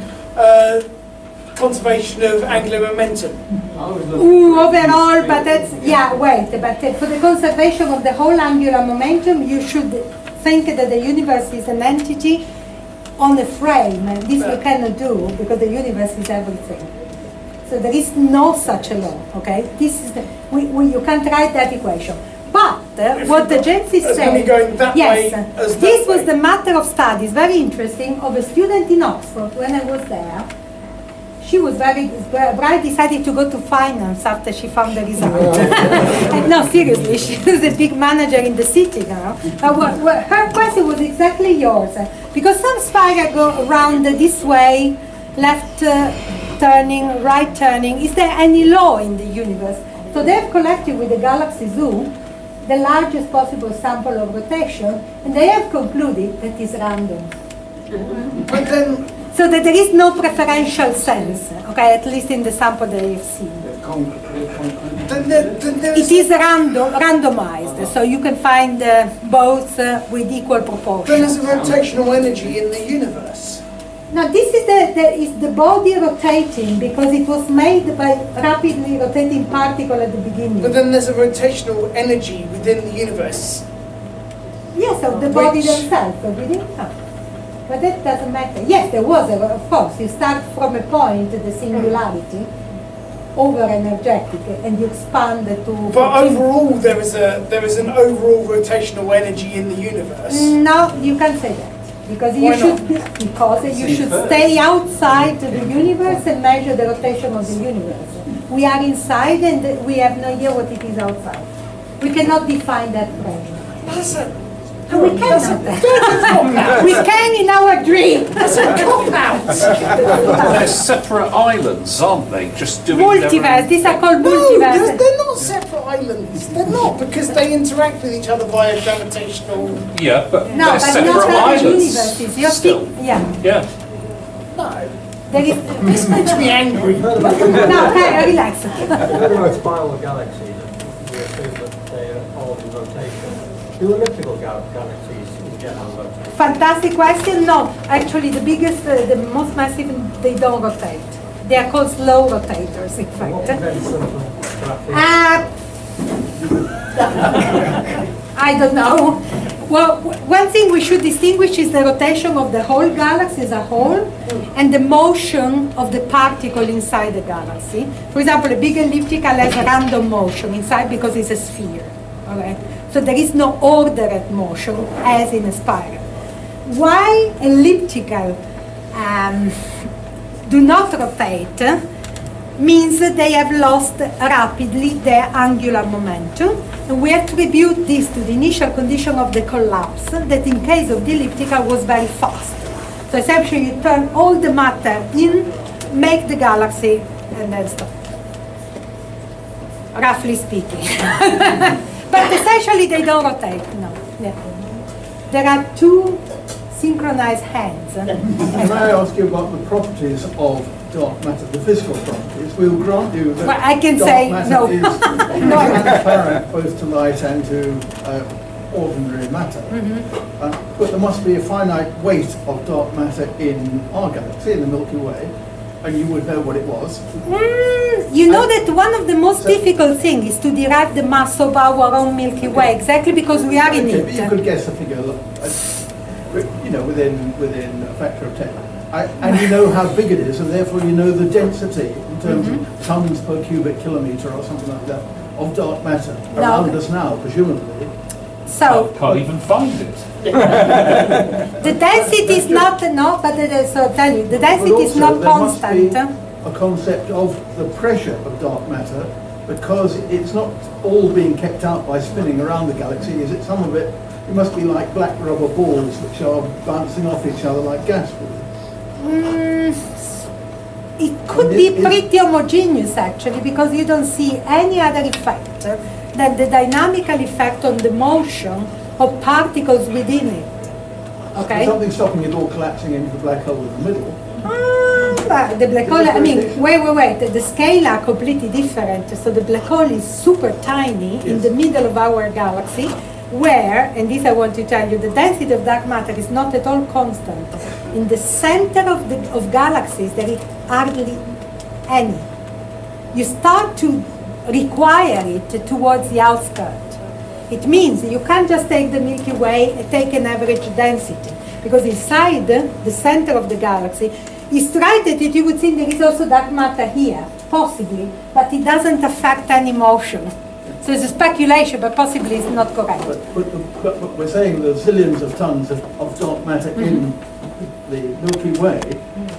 conservation of angular momentum? Overall, but that's, yeah, wait, but for the conservation of the whole angular momentum, you should think that the universe is an entity on a frame, and this you cannot do because the universe is everything. So there is no such a law, okay? This is you can't write that equation. But what the James is saying, yes, this was the matter of studies, very interesting, of a student in Oxford when I was there. She was very bright, decided to go to finance after she found the result. And no, seriously, she was a big manager in the city now. Her question was exactly yours. Because some spirals go around this way, left turning, right turning. Is there any law in the universe? So they've collected with the Galaxy Zoo the largest possible sample of rotation, and they have concluded that it's random. But then, so that there is no preferential sense, okay, at least in the sample they have seen. It is randomized, so you can find both with equal proportion. Then there's a rotational energy in the universe. Now this is the body rotating because it was made by rapidly rotating particle at the beginning. But then there's a rotational energy within the universe. Yes, of the body themselves, so we didn't know. But that doesn't matter. Yes, there was, of course. You start from a point, the singularity, over energetic, and you expand to. But overall, there is an overall rotational energy in the universe. No, you can't say that. Because you should stay outside the universe and measure the rotation of the universe. We are inside and we have no idea what it is outside. We cannot define that pressure. We cannot. We can in our dream. That's a cop-out. They're separate islands, aren't they? Just doing multiverse. These are called multiverse. They're not separate islands. They're not, because they interact with each other via gravitational. Yeah, but no, they're separate not islands. Universes. Still. Yeah. No. This makes me angry. No, okay, relax. Talking about spiral galaxies, we assume that they are all in rotation. Do elliptical galaxies in general rotate? Fantastic question. No, actually, the biggest, the most massive, they don't rotate. They are called slow rotators, in fact. I don't know. Well, one thing we should distinguish is the rotation of the whole galaxy as a whole and the motion of the particle inside the galaxy. For example, a big elliptical has a random motion inside because it's a sphere. Okay? So there is no ordered motion as in a spiral. Why elliptical do not rotate means that they have lost rapidly their angular momentum, and we attribute this to the initial condition of the collapse that in case of the elliptical was very fast. So essentially you turn all the matter in, make the galaxy, and then stop. roughly speaking. But essentially they don't rotate, no. Yeah. There are two synchronized hands. May I ask you about the properties of dark matter, the physical properties? We'll grant you that Well, I can dark say matter no. is transparent both to light and to ordinary matter. But there must be a finite weight of dark matter in our galaxy, in the Milky Way, and you would know what it was. You know that one of the most difficult things is to derive the mass of our own Milky Way, exactly because we are in Okay, but you it. could guess a figure, you know, within a factor of 10. And you know how big it is, and therefore you know the density in terms of tons per cubic kilometre or something like that of dark matter around us now, presumably. So Can't even find it. the density is not, no, but so I'll tell you, the density But is not also, there must be constant. a concept of the pressure of dark matter, because it's not all being kept out by spinning around the galaxy, is it? Some of it, it must be like black rubber balls which are bouncing off each other like gas balls. It could be pretty homogeneous actually, because you don't see any other effect than the dynamical effect on the motion of particles within it. Okay? Something stopping it all collapsing into the black hole in the middle. But the black hole, I mean, wait, the scale are completely different. So the black hole is super tiny in the middle of our galaxy, where, and this I want to tell you, the density of dark matter is not at all constant. In the center of galaxies, there is hardly any. You start to require it towards the outskirts. It means you can't just take the Milky Way and take an average density, because inside the center of the galaxy, it's right that you would think there is also dark matter here, possibly, but it doesn't affect any motion. So it's a speculation, but possibly it's not correct. But we're saying there's zillions of tons of dark matter in the Milky Way,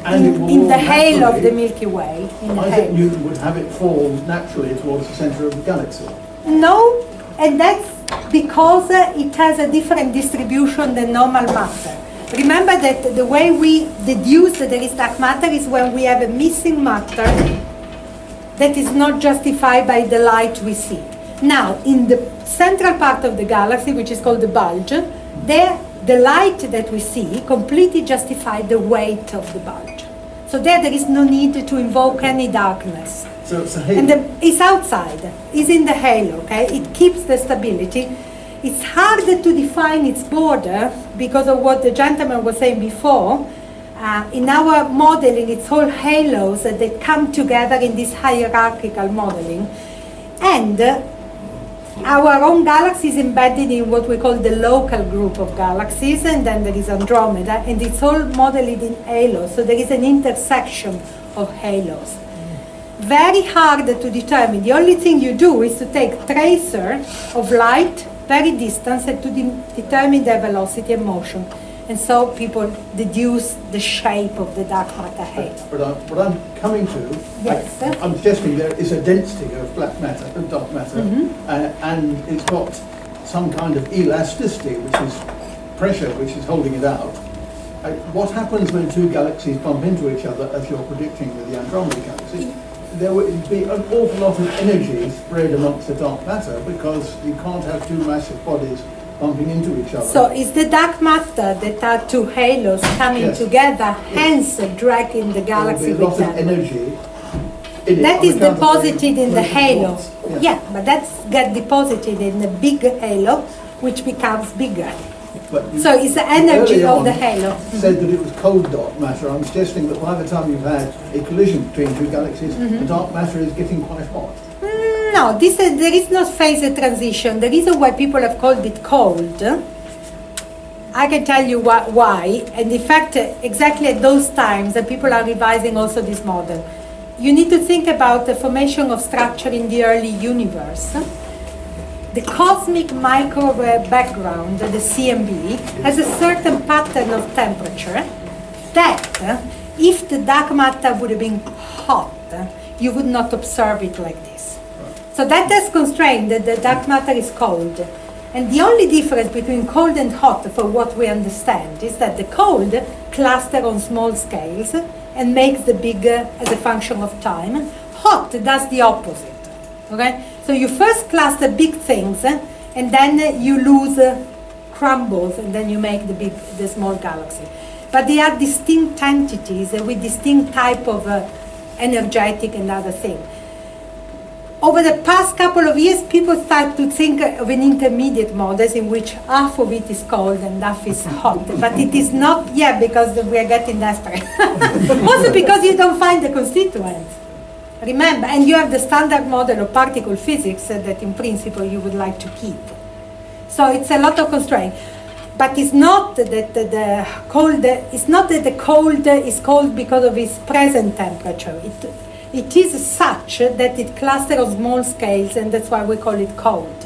and it will In the all halo of the naturally- Milky Way. In the Isaac halo. Newton would have it fall naturally towards the center of the galaxy. No, and that's because it has a different distribution than normal matter. Remember that the way we deduce that there is dark matter is when we have a missing matter that is not justified by the light we see. Now, in the central part of the galaxy, which is called the bulge, there the light that we see completely justifies the weight of the bulge. So there is no need to invoke any darkness. So it's a halo. And it's outside, it's in the halo, okay? It keeps the stability. It's harder to define its border because of what the gentleman was saying before. In our modeling, it's all halos that come together in this hierarchical modeling. And our own galaxy is embedded in what we call the local group of galaxies, and then there is Andromeda, and it's all modeled in halos, so there is an intersection of halos. Very hard to determine. The only thing you do is to take tracer of light, very distant, and to determine their velocity and motion. And so people deduce the shape of the dark matter halo. But what I'm coming to, Yes. I'm suggesting there is a density of black matter, of dark matter, and it's got some kind of elasticity, which is pressure, which is holding it out. What happens when two galaxies bump into each other, as you're predicting with the Andromeda galaxy? There would be an awful lot of energy spread amongst the dark matter, because you can't have two massive bodies bumping into each other. So it's the dark matter that are two halos coming Yes. together, hence dragging the galaxy There will with be a lot of them. energy in it That on is account of deposited in the motion halo. force. Yeah, but that's get deposited in the big halo, which becomes bigger. But you- So it's the energy early of the on halo. said that it was cold dark matter. I'm suggesting that by the time you've had a collision between two galaxies, the dark matter is getting quite hot. No, there is no phase transition. The reason why people have called it cold, I can tell you why. And in fact, exactly at those times, people are revising also this model. You need to think about the formation of structure in the early universe. The cosmic microwave background, the CMB, has a certain pattern of temperature that, if the dark matter would have been hot, you would not observe it like this. So that has constrained that the dark matter is cold. And the only difference between cold and hot, for what we understand, is that the cold clusters on small scales and makes the bigger as a function of time. Hot does the opposite. Okay? So you first cluster big things, and then you lose crumbles, and then you make the small galaxy. But they are distinct entities with distinct type of energetic and other thing. Over the past couple of years, people start to think of an intermediate model in which half of it is cold and half is hot. But it is not yet, because we are getting desperate. Also because you don't find the constituents. Remember, and you have the standard model of particle physics that in principle you would like to keep. So it's a lot of constraint. But it's not that the cold is cold because of its present temperature. It is such that it clusters on small scales, and that's why we call it cold.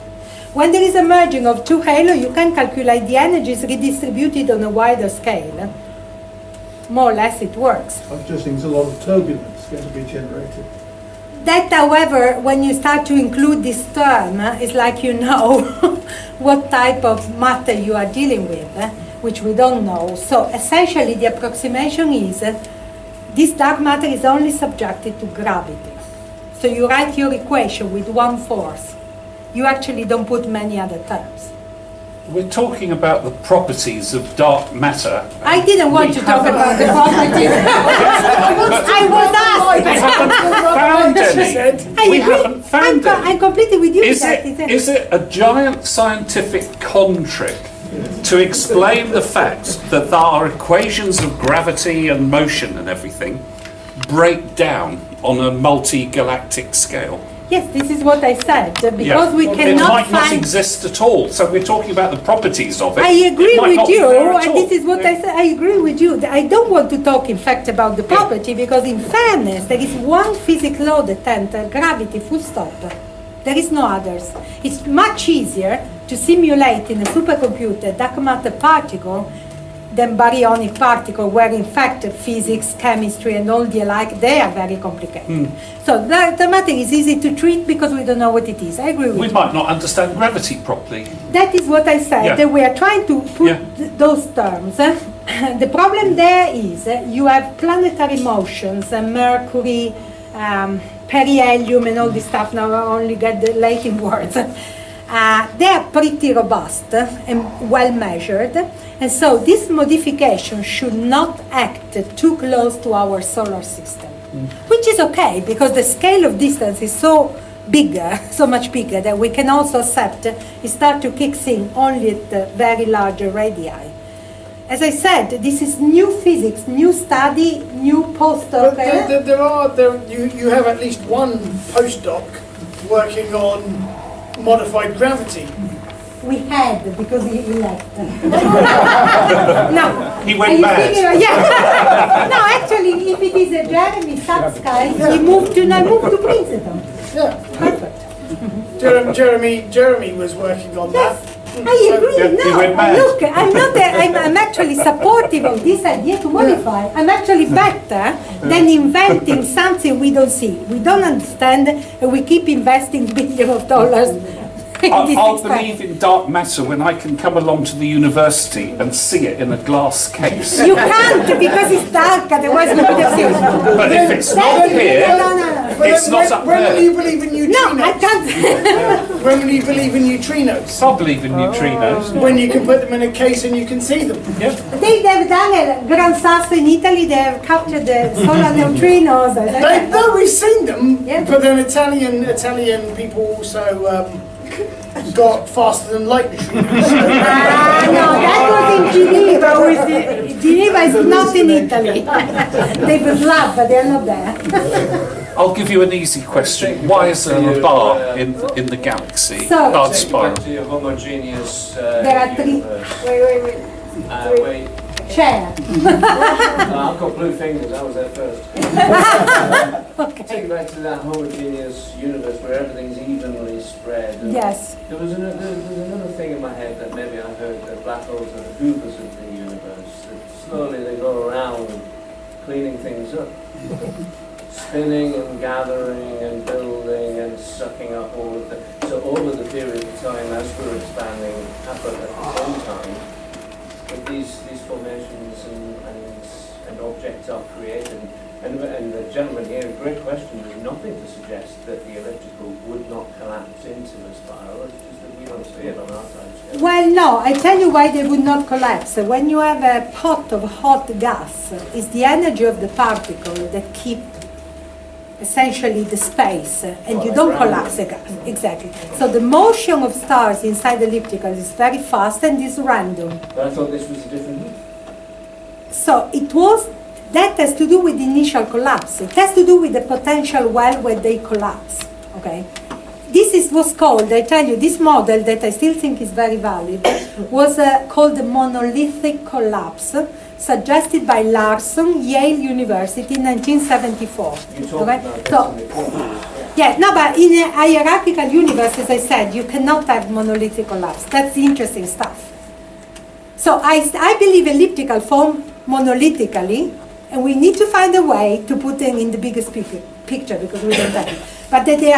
When there is a merging of two halo, you can calculate the energies redistributed on a wider scale. More or less it works. I was just thinking there's a lot of turbulence going to be generated. That, however, when you start to include this term, it's like you know what type of matter you are dealing with, which we don't know. So essentially the approximation is this dark matter is only subjected to gravity. So you write your equation with one force. You actually don't put many other terms. We're talking about the properties of dark matter. I didn't want to talk about the properties. I was asked. We haven't found any. I'm completely with you. Is it a giant scientific con trick to explain the fact that our equations of gravity and motion and everything break down on a multi-galactic scale? Yes, this is what I said, because we cannot it might not find... exist at all, so we're talking about the properties of it. I agree with you, and all. this is what I said, I agree with you. I don't want to talk, in fact, about the property, because in fairness, there is one physics law that enters gravity, full stop. There is no others. It's much easier to simulate in a supercomputer dark matter particle than baryonic particle, where in fact physics, chemistry, and all the alike, they are very complicated. So the matter is easy to treat because we don't know what it is. I agree with you. We might not understand gravity properly. That is what I said. Yeah. That we are trying to put those terms. The problem there is you have planetary motions, Mercury, perihelium, and all this stuff. Now I only get the Latin words. They are pretty robust and well measured, and so this modification should not act too close to our solar system, which is okay because the scale of distance is so bigger, so much bigger, that we can also accept it start to kick in only at the very large radii. As I said, this is new physics, new study, new postdoc. But you have at least one postdoc working on modified gravity. We had, because he left. No. He went mad. No, actually, if it is a Jeremy Sapsky, I moved to Princeton. Yeah. Perfect. Jeremy was working on that. I agree. He went mad. Look, I'm actually supportive of this idea to modify. I'm actually better than inventing something we don't see, we don't understand, and we keep investing billions of dollars. I'll believe in dark matter when I can come along to the university and see it in a glass case. You can't because it's dark, otherwise you could have seen it. But if it's not here, No. it's not up When will there. you believe in neutrinos? No, I can't. When will you believe in neutrinos? I'll believe in neutrinos. When you can put them in a case and you can see them. Yeah. They've done a Gran Sasso in Italy, they have captured the solar neutrinos. No, we've seen them, Yeah. but then Italian people also got faster than light neutrinos. No, that was in Geneva. Geneva is not in Italy. They would love, but they're not there. I'll give you an easy question. Why is there a bar in the galaxy? So- Dark Take you spiral. back to your homogeneous There are three. universe. Wait. Wait, Chair. I've got blue fingers, I was there first. Take you back to that homogeneous universe where everything's evenly spread. And Yes. there's another thing in my head that maybe I heard, that black holes are the hoovers of the universe. That slowly they go around cleaning things up. Spinning and gathering and building and sucking up all of the... So all of the period of time as we're expanding happen at the same time. But these formations and objects are created. And the gentleman here, a great question, there's nothing to suggest that the elliptical would not collapse into a spiral, it's just that we don't see it on our time scale. Well, no, I tell you why they would not collapse. When you have a pot of hot gas, it's the energy of the particle that keep essentially the space, and you don't collapse the gas. Exactly. So the motion of stars inside the elliptical is very fast and is random. But I thought this was a different heat. So that has to do with the initial collapse. It has to do with the potential well when they collapse. Okay. This was called, I tell you, this model that I still think is very valid, was called the monolithic collapse, suggested by Larson, Yale University in 1974. You talked Okay? about this So, in the conference, yeah, no, but in a hierarchical universe, as I said, you cannot have monolithic collapse. That's the interesting stuff. So I believe elliptical form monolithically, and we need to find a way to put them in the biggest picture because we don't have it. But that they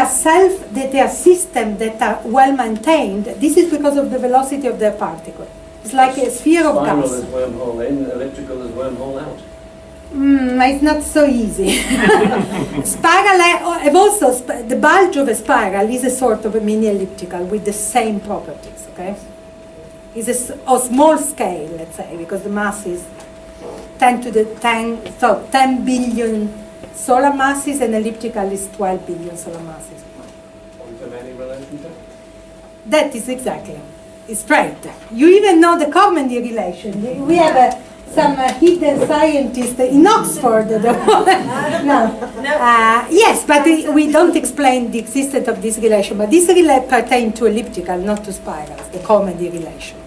are systems that are well maintained. This is because of the velocity of their particle. It's like a sphere of Spiral gas. is wormhole in, elliptical is wormhole out. It's not so easy. Spiral, and also the bulge of a spiral is a sort of a mini elliptical with the same properties. Okay, it's a small scale, let's say, because the mass is 10 billion solar masses, and elliptical is 12 billion solar masses. Quantum any relationship? That is exactly. It's straight. You even know the Carmody relation. We have some hidden scientist in Oxford. Yes, but we don't explain the existence of this relation. But this pertains to elliptical, not to spirals, the Carmody relation.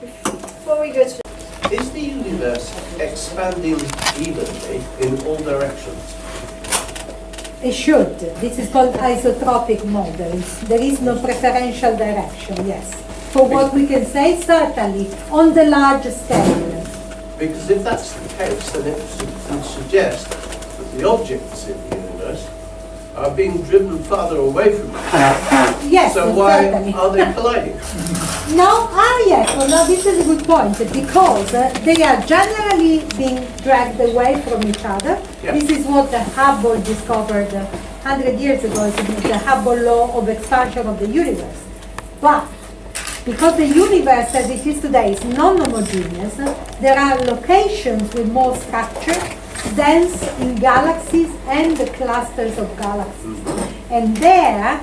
Before we go to Is the universe expanding evenly in all directions? It should. This is called isotropic models. There is no preferential direction, yes. For what we can say, certainly, on the large scale. Because if that's the case, then it would suggest that the objects in the universe are being driven farther away from us. Yes, So why certainly. are they colliding? No, yes, well, no, this is a good point, because they are generally being dragged away from each other. Yeah. This is what Hubble discovered 100 years ago, it's the Hubble law of expansion of the universe. But because the universe as it is today is non-homogeneous, there are locations with more structure, dense in galaxies and the clusters of galaxies. And there,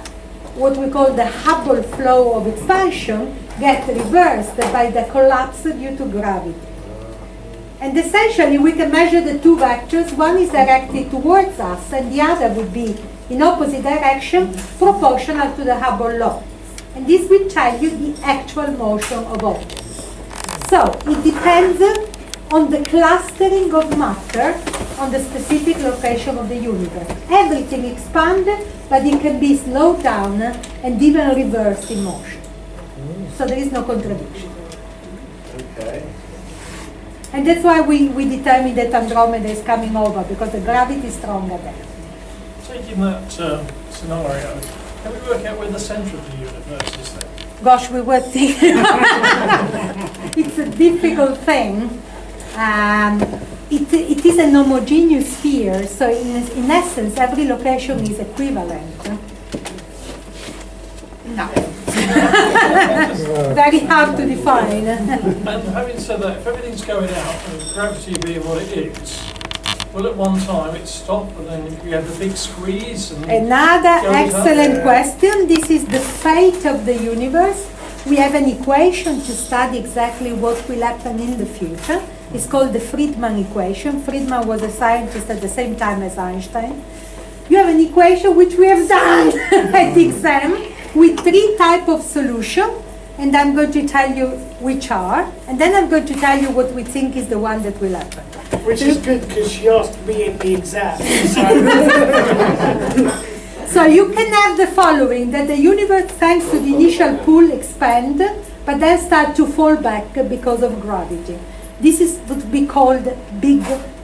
what we call the Hubble flow of expansion get reversed by the collapse due to gravity. And essentially we can measure the two vectors. One is directed towards us and the other would be in opposite direction proportional to the Hubble law. And this will tell you the actual motion of objects. So it depends on the clustering of matter on the specific location of the universe. Everything expands, but it can be slowed down and even reversed in motion. So there is no contradiction. Okay. And that's why we determined that Andromeda is coming over, because the gravity is stronger there. Taking that scenario, can we work out where the centre of the universe is then? Gosh, we were thinking. It's a difficult thing. It is an homogeneous sphere, so in essence, every location is equivalent. No. Very hard to define. And having said that, if everything's going out and gravity being what it is, well, at one time it stopped, and then you have the big squeeze. And Another goes up. excellent question. This is the fate of the universe. We have an equation to study exactly what will happen in the future. It's called the Friedmann equation. Friedmann was a scientist at the same time as Einstein. You have an equation which we have done at the exam with 3 types of solution, and I'm going to tell you which are, and then I'm going to tell you what we think is the one that will happen. Which is good because she asked me in the exam. So you can have the following, that the universe, thanks to the initial pull, expand, but then start to fall back because of gravity. This is what would be called big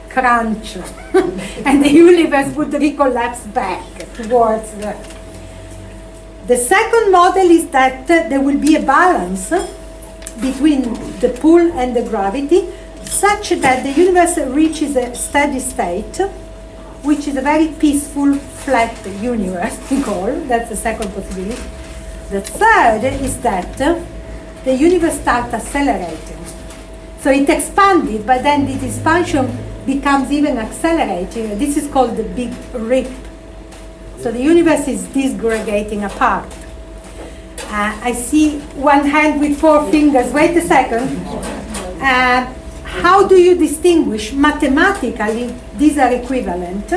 crunch. And the universe would recollapse back towards the... The second model is that there will be a balance between the pull and the gravity, such that the universe reaches a steady state, which is a very peaceful, flat universe, we call. That's the second possibility. The third is that the universe starts accelerating. So it expanded, but then the expansion becomes even accelerating. This is called the Big Rip. So the universe is disgregating apart. I see one hand with 4 fingers. Wait a second. How do you distinguish? Mathematically, these are equivalent,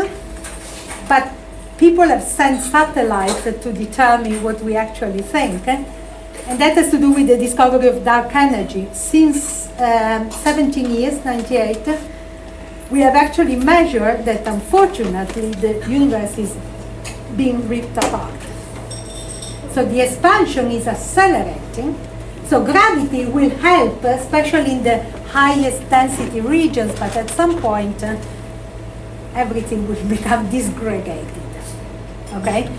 but people have sent satellites to determine what we actually think, and that has to do with the discovery of dark energy. Since 17 years, 98, we have actually measured that unfortunately the universe is being ripped apart. So the expansion is accelerating. So gravity will help, especially in the highest density regions, but at some point everything will become disgregated. Okay?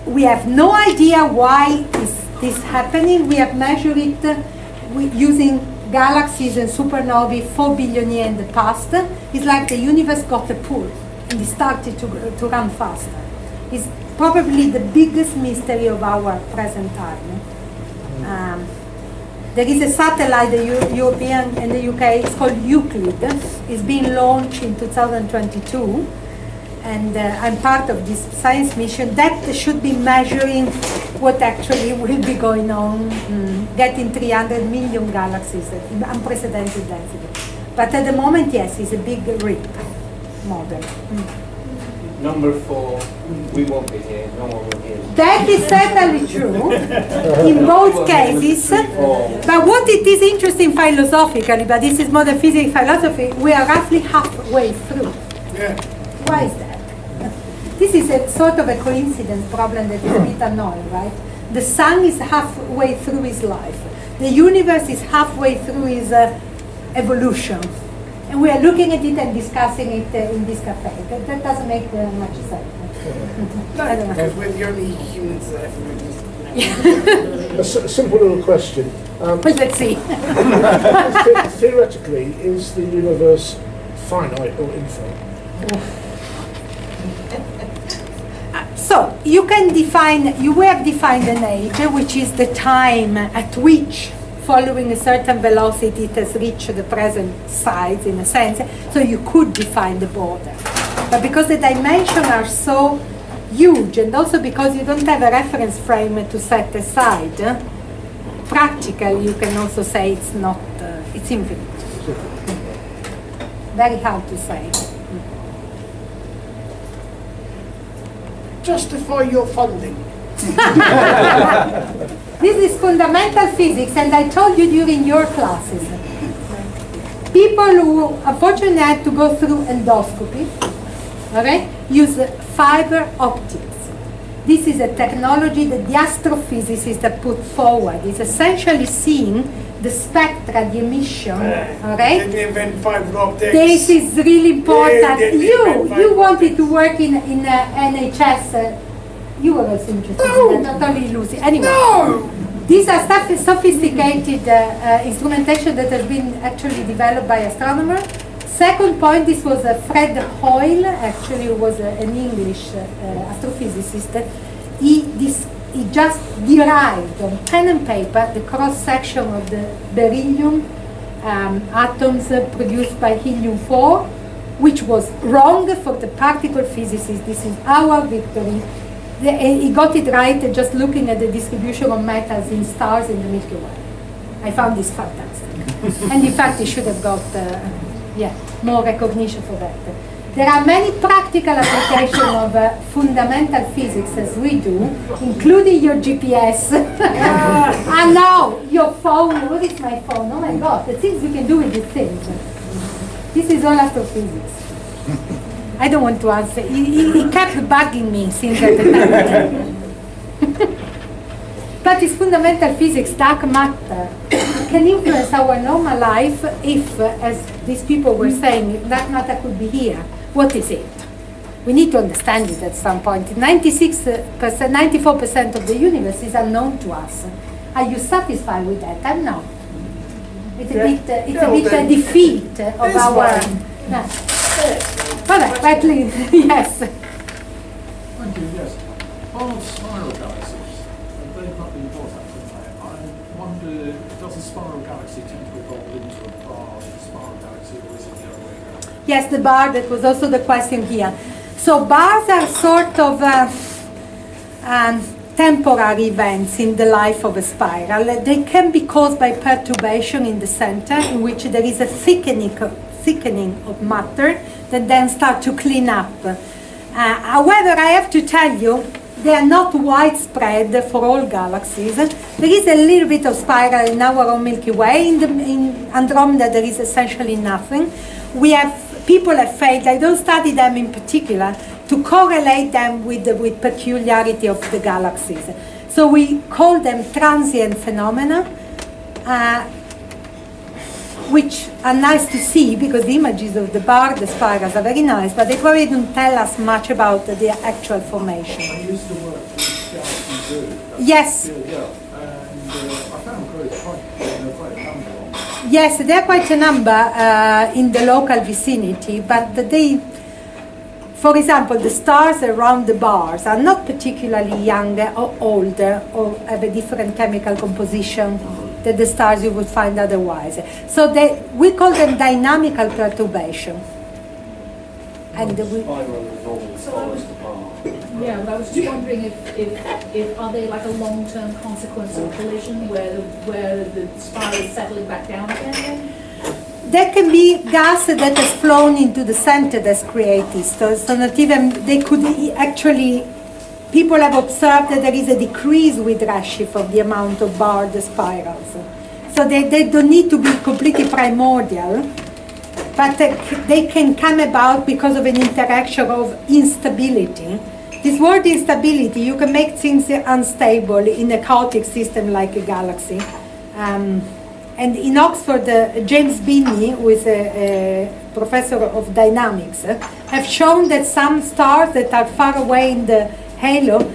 We have no idea why is this happening. We have measured it using galaxies and supernovae 4 billion years in the past. It's like the universe got a pull and it started to run faster. It's probably the biggest mystery of our present time. There is a satellite, the European and the UK, it's called Euclid. It's being launched in 2022, and I'm part of this science mission that should be measuring what actually will be going on, getting 300 million galaxies at unprecedented density. But at the moment, yes, it's a big rip model. Number 4, we won't be here, no one will hear. That is certainly true in both cases. But what it is interesting philosophically, but this is more the physics philosophy, we are roughly halfway through. Yeah. Why is that? This is a sort of a coincidence problem that is a bit annoying, right? The sun is halfway through his life. The universe is halfway through his evolution. And we are looking at it and discussing it in this cafe. That doesn't make much sense. I don't know. Because we're the only humans that ever A simple little question. But let's see. Theoretically, is the universe finite or infinite? So you can define, you have defined an age, which is the time at which, following a certain velocity, it has reached the present size, in a sense. So you could define the border. But because the dimensions are so huge, and also because you don't have a reference frame to set aside, practically you can also say it's not, it's infinite. Very hard to say. justify your funding. This is fundamental physics, and I told you during your classes. People who unfortunately had to go through endoscopy, okay, use fiber optics. This is a technology that the astrophysicists have put forward. It's essentially seeing the spectra, the emission, okay? Didn't invent fiber optics. This is really important. Yeah, You wanted to work in NHS. You were also interested in that, not only Lucy. Anyway, these are sophisticated instrumentation that has been actually developed by astronomers. Second point, this was Fred Hoyle, actually was an English astrophysicist. He just derived on pen and paper the cross-section of the beryllium atoms produced by helium-4, which was wrong for the particle physicists. This is our victory. He got it right just looking at the distribution of metals in stars in the Milky Way. I found this fantastic. And in fact, he should have got more recognition for that. There are many practical applications of fundamental physics as we do, including your GPS. And now your phone. What is my phone? Oh my God, the things you can do with this thing. This is all astrophysics. I don't want to answer. He kept bugging me since at the time. But it's fundamental physics, dark matter can influence our normal life if, as these people were saying, dark matter could be here. What is it? We need to understand it at some point. 96%, 94% of the universe is unknown to us. Are you satisfied with that? I'm not. It's a Yeah. bit, it's Yeah, a bit then a defeat of it's our. fine. Yeah. Well, at least, yes. Thank you, yes. On spiral galaxies, they've not been brought up tonight. I wonder, does a spiral galaxy tend to evolve into a bar spiral galaxy, or is it the other way around? Yes, the bar, that was also the question here. So bars are sort of temporary events in the life of a spiral. They can be caused by perturbation in the center, in which there is a thickening of matter that then start to clean up. However, I have to tell you, they are not widespread for all galaxies. There is a little bit of spiral in our own Milky Way. In Andromeda, there is essentially nothing. People have failed, I don't study them in particular, to correlate them with the peculiarity of the galaxies. So we call them transient phenomena, which are nice to see because the images of the bar, the spirals are very nice, but they probably don't tell us much about the actual formation. I used to work with Galaxy Zoo. Yes. Yeah, and I found quite a number of them. Yes, there are quite a number in the local vicinity, but for example, the stars around the bars are not particularly younger or older or have a different chemical composition than the stars you would find otherwise. So we call them dynamical perturbation. And yeah, but I was just wondering if are they like a long-term consequence of collision where the spiral is settling back down again? There can be gas that has flown into the center that's created. So not even, they could actually, people have observed that there is a decrease with redshift of the amount of barred spirals. So they don't need to be completely primordial, but they can come about because of an interaction of instability. This word instability, you can make things unstable in a chaotic system like a galaxy. And in Oxford, James Binney, who is a professor of dynamics, have shown that some stars that are far away in the halo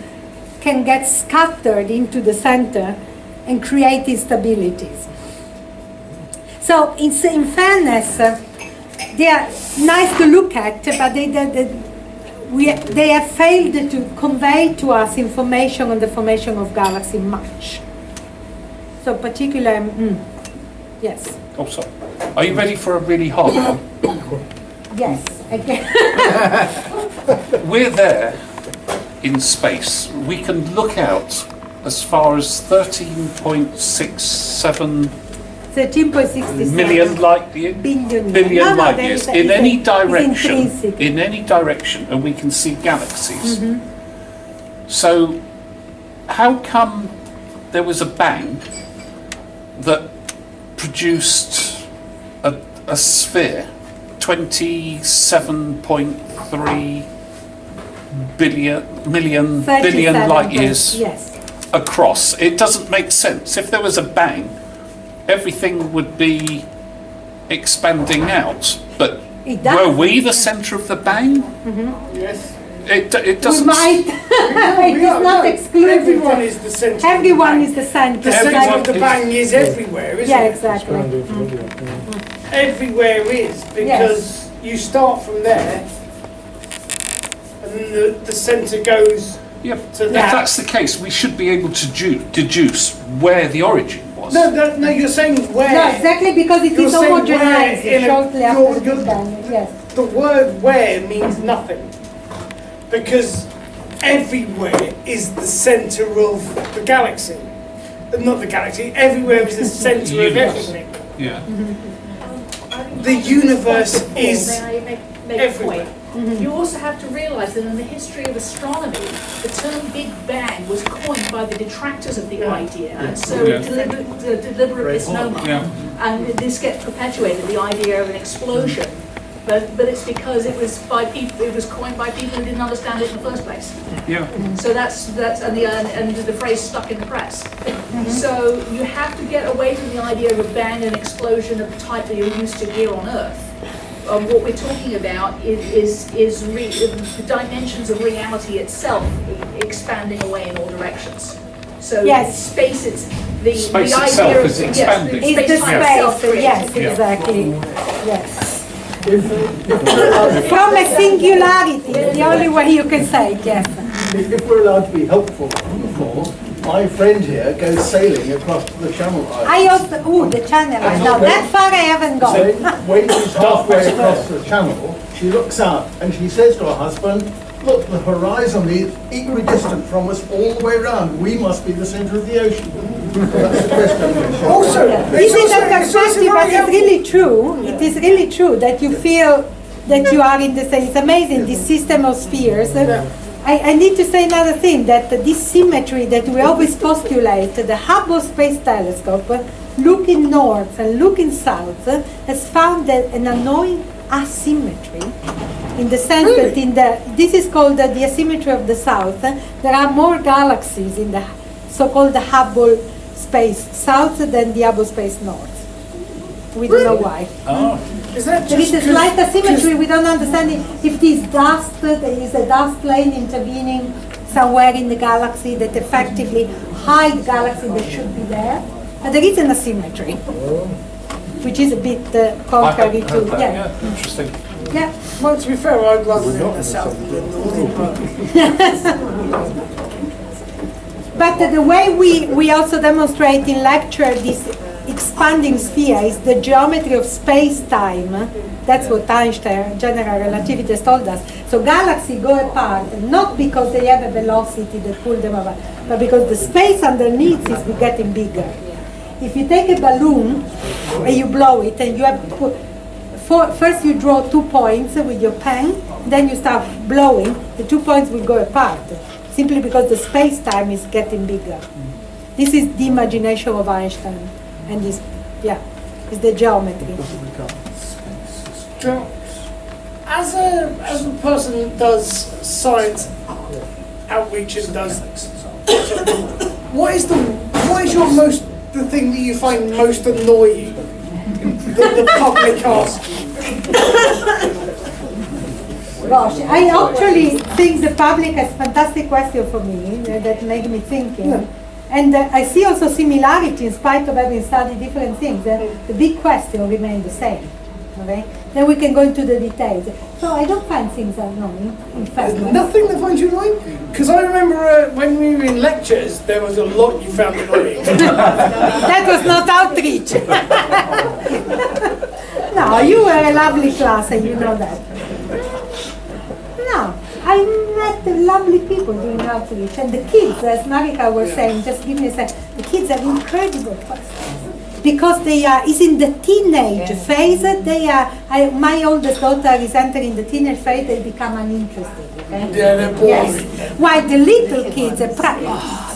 can get scattered into the center and create instabilities. So in fairness, they are nice to look at, but they have failed to convey to us information on the formation of galaxies much. So particularly, yes. Oh, sorry. Are you ready for a really hard one? Yes, again. We're there in space. We can look out as far as 13.67 13.67 light years, billion light years in any direction, and we can see galaxies. Mm-hmm. So, how come there was a bang that produced a sphere 27.3 billion light years across? It doesn't make sense. If there was a bang, everything would be expanding out. But were we the centre of the bang? Mm-hmm. Yes. It doesn't. We might. It is not excluded. Everyone is the centre. Everyone is the centre. The centre of the bang is everywhere, isn't it? Yeah, exactly. Everywhere is, because you start from there, and then the centre goes Yep. to If that. that's the case, we should be able to deduce where the origin was. No, you're saying where. No, exactly, because it You're is saying homogenized where in a- shortly after you're- the Big Bang. Yes. The word where means nothing, because everywhere is the centre of the galaxy. Not the galaxy, everywhere is the centre of Universe. everything. Yeah. The universe is May I make a everywhere. point? You also have to realise that in the history of astronomy, the term Big Bang was coined by the detractors of the idea, and so Yeah. deliberate misnomer. Yeah. And this gets perpetuated, the idea of an explosion. But it's because it was coined by people who didn't understand it in the first place. Yeah. So that's and the phrase stuck in the press. So you have to get away from the idea of a bang and explosion of the type that you're used to here on Earth. What we're talking about is the dimensions of reality itself expanding away in all directions. So Yes. space, the Space idea itself of, is expanding. Is the space-time itself space, creates yes, it. exactly. Yes. If we're allowed, From a singularity, it's the only way you can say it, yes. if we're allowed to be helpful, my friend here goes sailing across to the Channel Islands. I also, the channel, now that far I haven't gone. When she's halfway across the channel, she looks out and she says to her husband, "Look, the horizon is equidistant from us all the way around. We must be the centre of the ocean." That's the question. Also, This is a perspective, but it's really true. It is really true that you feel that you are in the same. It's amazing, this system of spheres. I need to say another thing, that this symmetry that we always postulate, the Hubble Space Telescope, looking north and looking south, has found that an annoying asymmetry, in the sense that this is called the asymmetry of the south. There are more galaxies in the so-called Hubble Space South than the Hubble Space North. We don't know why. Is that There is just a slight asymmetry. We don't understand if this dust, there is a dust plane intervening somewhere in the galaxy that effectively hide galaxies that should be there. But there is an asymmetry, which is a bit contrary to. Yeah, interesting. Yeah. Well, to be fair, I'd rather live in the south than the north. But the way we also demonstrate in lecture this expanding sphere is the geometry of space-time. That's what Einstein, general relativity, has told us. So galaxies go apart, not because they have a velocity that pulls them apart, but because the space underneath is getting bigger. If you take a balloon and you blow it, and you have first you draw 2 points with your pen, then you start blowing, the 2 points will go apart, simply because the space-time is getting bigger. This is the imagination of Einstein, and this, is the geometry. As a person who does science outreach and does, what is the thing that you find most annoying that the public asks you? Gosh, I actually think the public has fantastic question for me that make me thinking. Yeah. And I see also similarity in spite of having studied different things. The big question remains the same. Okay? Then we can go into the details. So I don't find things annoying, in fact. Nothing that finds you annoying? Because I remember when we were in lectures, there was a lot you found annoying. That was not outreach. No, you were a lovely class and you know that. No, I met lovely people doing outreach, and the kids, as Marika was saying, just give me a second, the kids are incredible because they are, is in the teenage phase, they are, my oldest daughter is entering the teenage phase, they become uninterested, okay? Yeah, they're bored. Yes. While the little kids,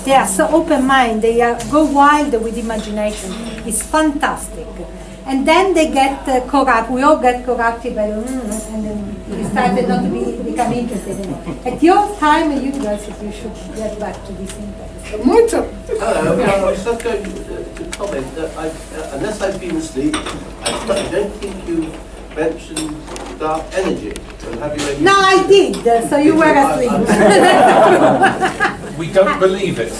they are so open-minded, they go wild with imagination, it's fantastic. And then they get corrupt. We all get corrupted by and then we started not to become interested in it. At your time at university, you should get back to this interest. My turn. Hello, well, I was just going to comment that unless I've been asleep, I don't think you mentioned dark energy. Have you No, I did, so you were asleep. We don't believe it.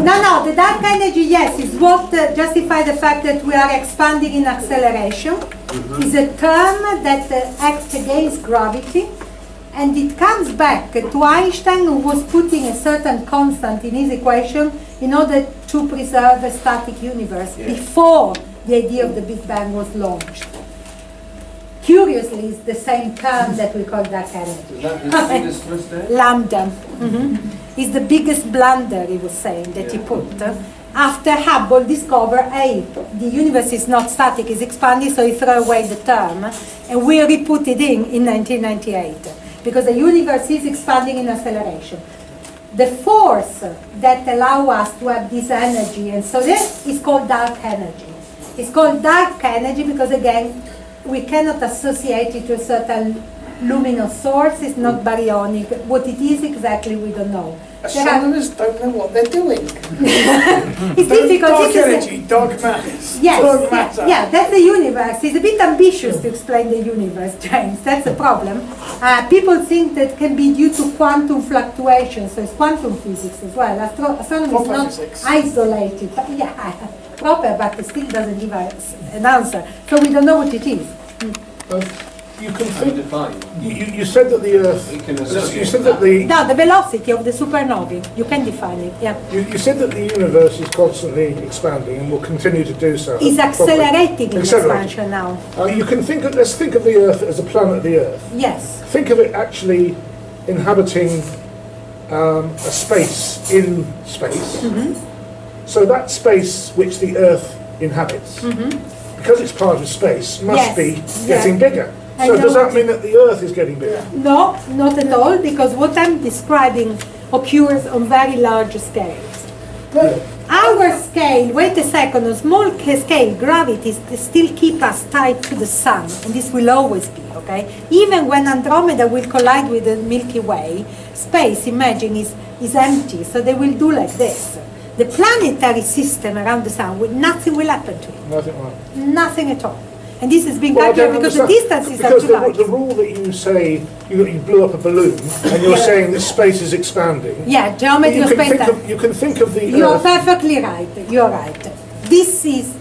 No, the dark energy, yes, is what justifies the fact that we are expanding in acceleration. It's a term that acts against gravity, and it comes back to Einstein, who was putting a certain constant in his equation in order to preserve a static universe before the idea of the Big Bang was launched. Curiously, it's the same term that we call dark energy. Lambda. Is the biggest blunder, he was saying, that he put. After Hubble discovered, the universe is not static, it's expanding, so he threw away the term, and we re-put it in 1998, because the universe is expanding in acceleration. The force that allows us to have this energy, and so this is called dark energy. It's called dark energy because, again, we cannot associate it to a certain luminous source, it's not baryonic. What it is exactly, we don't know. Astronomers don't know what they're doing. It's difficult. Dark This is energy, dark matter. Yes, Dark matter. yeah, that's the universe. It's a bit ambitious to explain the universe, James. That's the problem. People think that can be due to quantum fluctuations, so it's quantum physics as well. Astronomy is not isolated. But yeah, proper, but it still doesn't give us an answer. So we don't know what it is. You can think. Undefined. You said that the Earth. You can You associate said that the. No, the velocity of the supernovae. You can define it, yeah. You said that the universe is constantly expanding and will continue to do so. It's accelerating in Accelerating. expansion now. You can think of, let's think of the Earth as a planet, the Earth. Yes. Think of it actually inhabiting a space in space. So that space which the Earth inhabits, because it's part of space, must be getting bigger. So does that mean that the Earth is getting bigger? No, not at all, because what I'm describing occurs on very large scales. Our scale, wait a second, on small scale, gravity still keep us tied to the sun, and this will always be, okay? Even when Andromeda will collide with the Milky Way, space, imagine, is empty, so they will do like this. The planetary system around the sun, nothing will happen to it. Nothing like. Nothing at all. And this has been Well, I calculated don't because the understand. distances are Because too large. the rule that you say you blew up a balloon and you're saying that space is expanding. Yeah, geometry of space time. You can think of the You're Earth. perfectly right. You're right. This is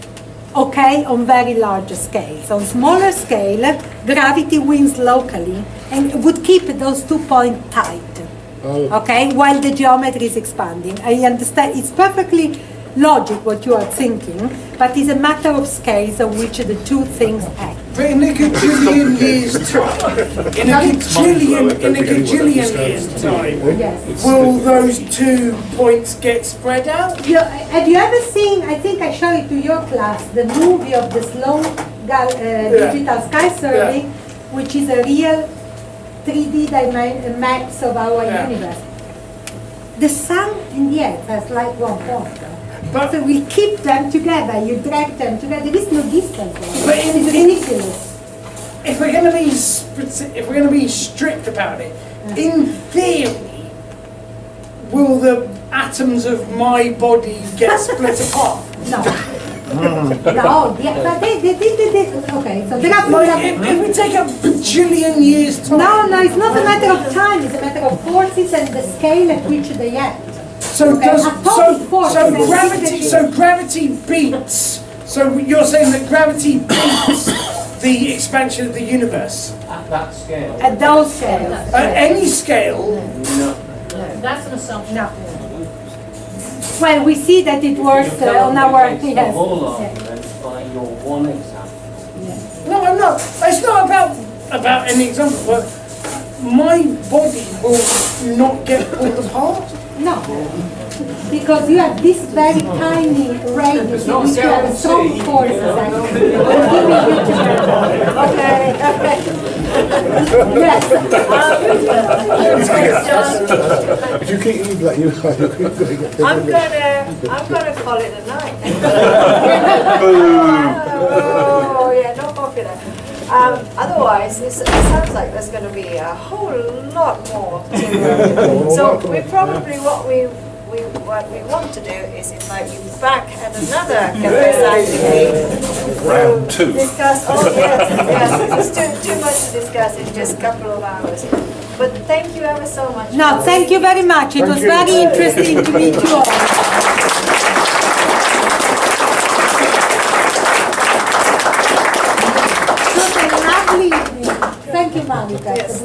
okay on very large scales. On smaller scale, gravity wins locally and would keep those 2 points tight. Oh. Okay, while the geometry is expanding. I understand. It's perfectly logic what you are thinking, but it's a matter of scales on which the two things act. But in a gajillion years' time, in a gajillion years' time, Yes. will those 2 points get spread out? Have you ever seen, I think I showed it to your class, the movie of the Sloan Digital Sky Survey, which is a real 3D maps of our universe. The sun and the earth has like 1 point. So we keep them together, you drag them together, there is no distance. But It's ridiculous. If we're going to be strict about it, in theory, will the atoms of my body get split apart? No. No, yeah, but they okay, so there are if we take a bajillion years time. No, it's not a matter of time, it's a matter of forces and the scale at which they act. So gravity beats. So you're saying that gravity beats the expansion of the universe At that scale. At those scales. at any scale? No. That's an assumption. No. Well, we see that it works on our The whole argument by your one example. No, I'm not. It's not about any example, but my body will not get pulled apart. No, because you have this very tiny radius in which you have a strong force keeping you together. Okay. Yes. If you keep eating like you're going to get I'm gonna call it a night. Oh yeah, not popular. Otherwise, it sounds like there's going to be a whole lot more to so we probably what we want to do is invite you back at another Cafe Scientifique. Round 2. Discuss, it's too much to discuss in just a couple of hours. But thank you ever so much. No, thank you very much. It was very interesting to meet you all.